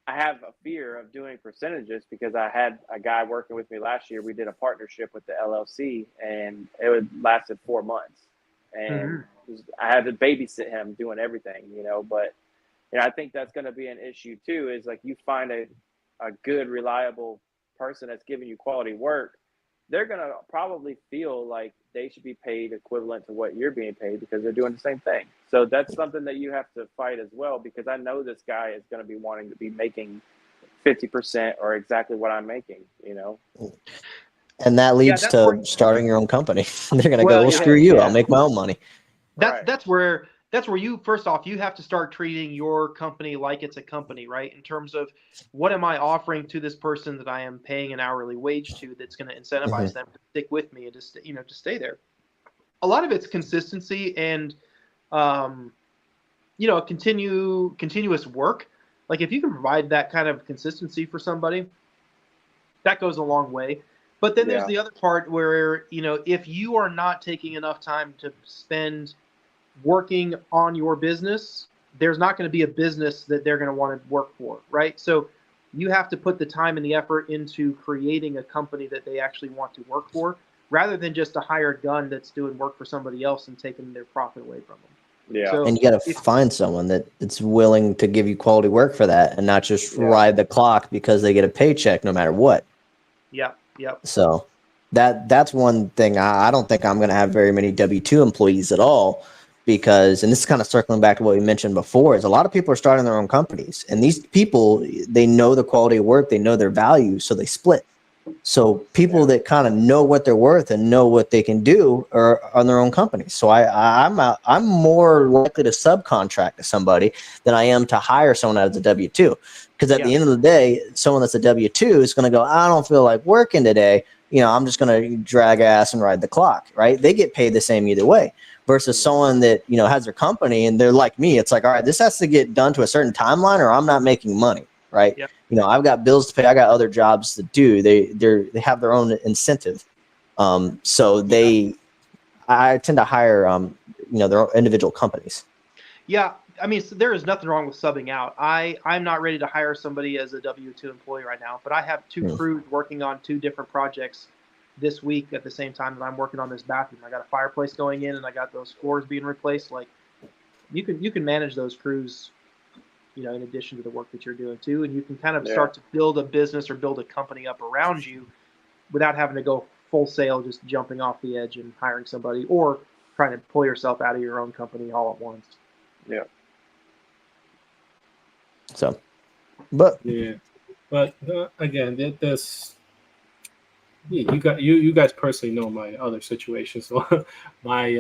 have a fear of doing percentages because I had a guy working with me last year. We did a partnership with the LLC, and it lasted 4 months. And I had to babysit him doing everything, but I think that's going to be an issue too, is like you find a good, reliable person that's giving you quality work, they're going to probably feel like they should be paid equivalent to what you're being paid because they're doing the same thing. So that's something that you have to fight as well, because I know this guy is going to be wanting to be making 50% or exactly what I'm making, And that leads to starting your own company. They're going to go, well, screw you. I'll make my own money. That's where you, first off, you have to start treating your company like it's a company, right? In terms of what am I offering to this person that I am paying an hourly wage to that's going to incentivize them to stick with me and just, to stay there. A lot of it's consistency and, continuous work. Like if you can provide that kind of consistency for somebody, that goes a long way. But then there's the other part where, if you are not taking enough time to spend working on your business, there's not going to be a business that they're going to want to work for, right? So you have to put the time and the effort into creating a company that they actually want to work for, rather than just a hired gun that's doing work for somebody else and taking their profit away from them. Yeah. So and you got to find someone that's willing to give you quality work for that and not just ride the clock because they get a paycheck no matter what. Yeah. Yep. So that's one thing. I don't think I'm going to have very many W-2 employees at all, because, and this is kind of circling back to what we mentioned before, is a lot of people are starting their own companies, and these people, they know the quality of work, they know their value, so they split. So people that kind of know what they're worth and know what they can do are on their own companies. So I'm more likely to subcontract to somebody than I am to hire someone as a W-2. Because at the end of the day, someone that's a W-2 is going to go, I don't feel like working today. I'm just going to drag ass and ride the clock, right? They get paid the same either way. Versus someone that, has their company and they're like me. It's like, all right, this has to get done to a certain timeline or I'm not making money, right? Yep. I've got bills to pay. I got other jobs to do. They have their own incentive. So I tend to hire, their own individual companies. Yeah. I mean, there is nothing wrong with subbing out. I'm not ready to hire somebody as a W-2 employee right now, but I have 2 crews working on 2 different projects this week at the same time that I'm working on this bathroom. I got a fireplace going in and I got those floors being replaced. Like you can manage those crews, in addition to the work that you're doing too. And you can kind of start to build a business or build a company up around you without having to go full sail, just jumping off the edge and hiring somebody or trying to pull yourself out of your own company all at once. Yeah. So, but again, this. Yeah, you guys personally know my other situation. So my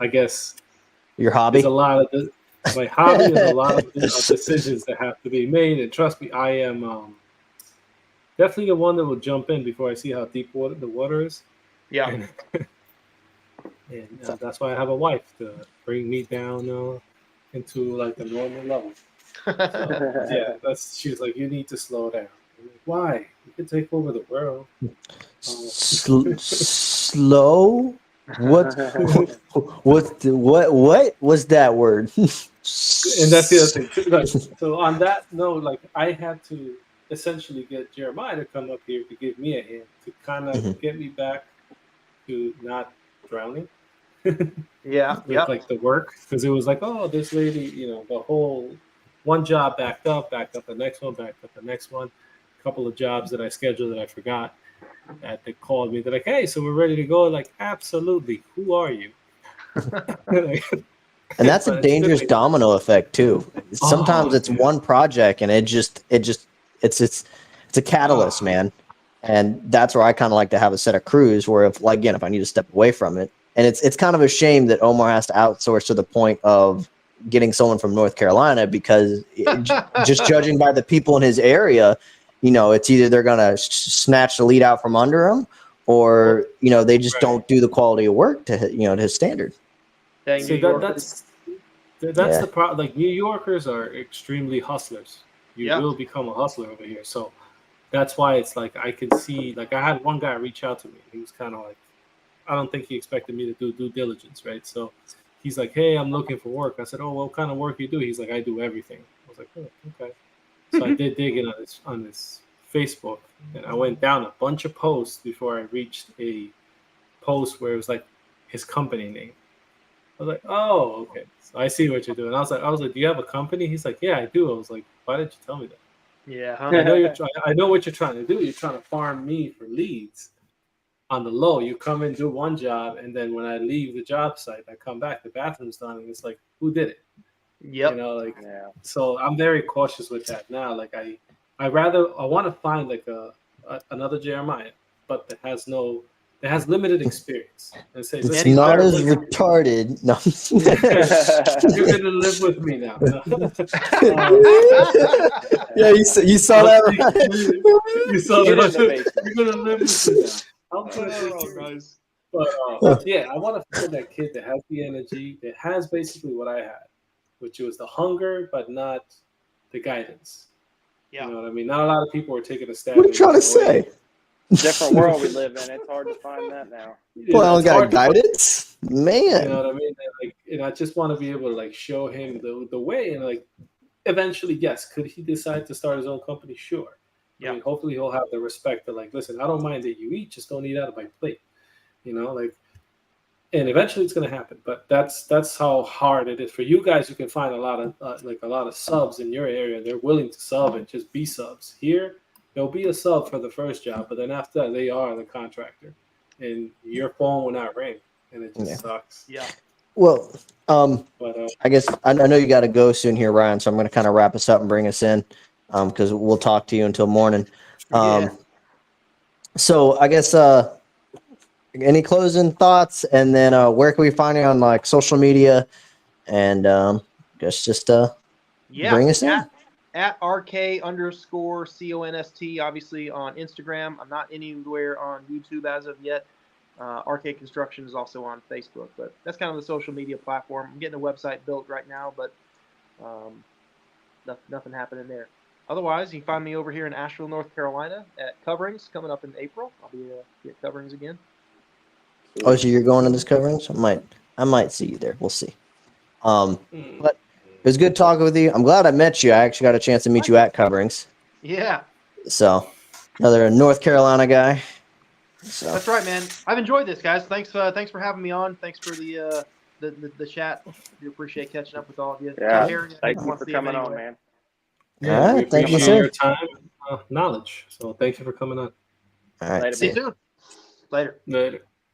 I guess your hobby. My hobby is a lot of decisions that have to be made, and trust me, I am definitely the one that will jump in before I see how deep the water is. Yeah, and that's why I have a wife to bring me down into like the normal level. So, she's like, you need to slow down. Like, why? You can take over the world. Slow? What was that word? And that's the other thing. Like, so on that note, like I had to essentially get Jeremiah to come up here to give me a hand to kind of get me back to not drowning. Like the work, because it was like, oh, this lady, the whole one job backed up the next one, a couple of jobs that I scheduled that I forgot, that they called me. They're like, hey, so we're ready to go. Like, absolutely. Who are you? And that's a dangerous domino effect too. Sometimes it's one project and it's a catalyst, man. And that's where I kind of like to have a set of crews where if I need to step away from it. And it's kind of a shame that Omar has to outsource to the point of getting someone from North Carolina, because just judging by the people in his area, it's either they're going to snatch the lead out from under him or they just don't do the quality of work to to his standard. See, that's the problem. Like, New Yorkers are extremely hustlers. You will become a hustler over here. So that's why it's like I can see. Like, I had one guy reach out to me. He was kind of like, I don't think he expected me to do due diligence, right? So he's like, "Hey, I'm looking for work." I said, "Oh, what kind of work you do?" He's like, "I do everything." I was like, "Oh, okay." So I did dig in on his Facebook, and I went down a bunch of posts before I reached a post where it was like his company name. I was like, "Oh, okay. So I see what you're doing." I was like, "Do you have a company?" He's like, "Yeah, I do." I was like, "Why didn't you tell me that?" Yeah, I know what you're trying to do. You're trying to farm me for leads. On the low, you come in, do one job, and then when I leave the job site, I come back, the bathroom's done, and it's like, who did it? Yep. So I'm very cautious with that now. Like, I want to find like another Jeremiah, but that has limited experience, and say, it's not as retarded. No. You're gonna live with me now. Yeah, you saw that, right? You saw that. You're gonna live with me now. Nice. But yeah, I want to find that kid that has the energy, that has basically what I had, which was the hunger, but not the guidance. Yeah. You know what I mean? Not a lot of people are taking a stab. What are you trying to say? Different world we live in. It's hard to find that now. Well, I don't got guidance, man. You know what I mean? And I just want to be able to like show him the way, and like eventually, yes, could he decide to start his own company? Sure. I mean, hopefully he'll have the respect to like, listen, I don't mind that you eat, just don't eat out of my plate. And eventually it's going to happen. But that's how hard it is for you guys. You can find a lot of subs in your area. They're willing to sub and just be subs. Here, there'll be a sub for the first job, but then after that, they are the contractor, and your phone will not ring, and it just sucks. Yeah. Well, I guess I know you got to go soon here, Ryan. So I'm going to kind of wrap us up and bring us in, because we'll talk to you until morning. So I guess any closing thoughts, and then where can we find you on like social media, and just bring us in. At RK_CONST, obviously on Instagram. I'm not anywhere on YouTube as of yet. RkConstruction is also on Facebook, but that's kind of the social media platform. I'm getting a website built right now, but nothing happening there. Otherwise, you can find me over here in Asheville, North Carolina at Coverings coming up in April. I'll be at Coverings again. Oh, so you're going to this Coverings? I might see you there. We'll see. But it was good talking with you. I'm glad I met you. I actually got a chance to meet you at Coverings. Yeah. So another North Carolina guy. So. That's right, man. I've enjoyed this, guys. Thanks for having me on. Thanks for the chat. We appreciate catching up with all of you. Yeah. Thank you for coming on, man. Yeah, all right. Thank you, sir. Your time and knowledge. So thank you for coming on. All right. See you soon. Later.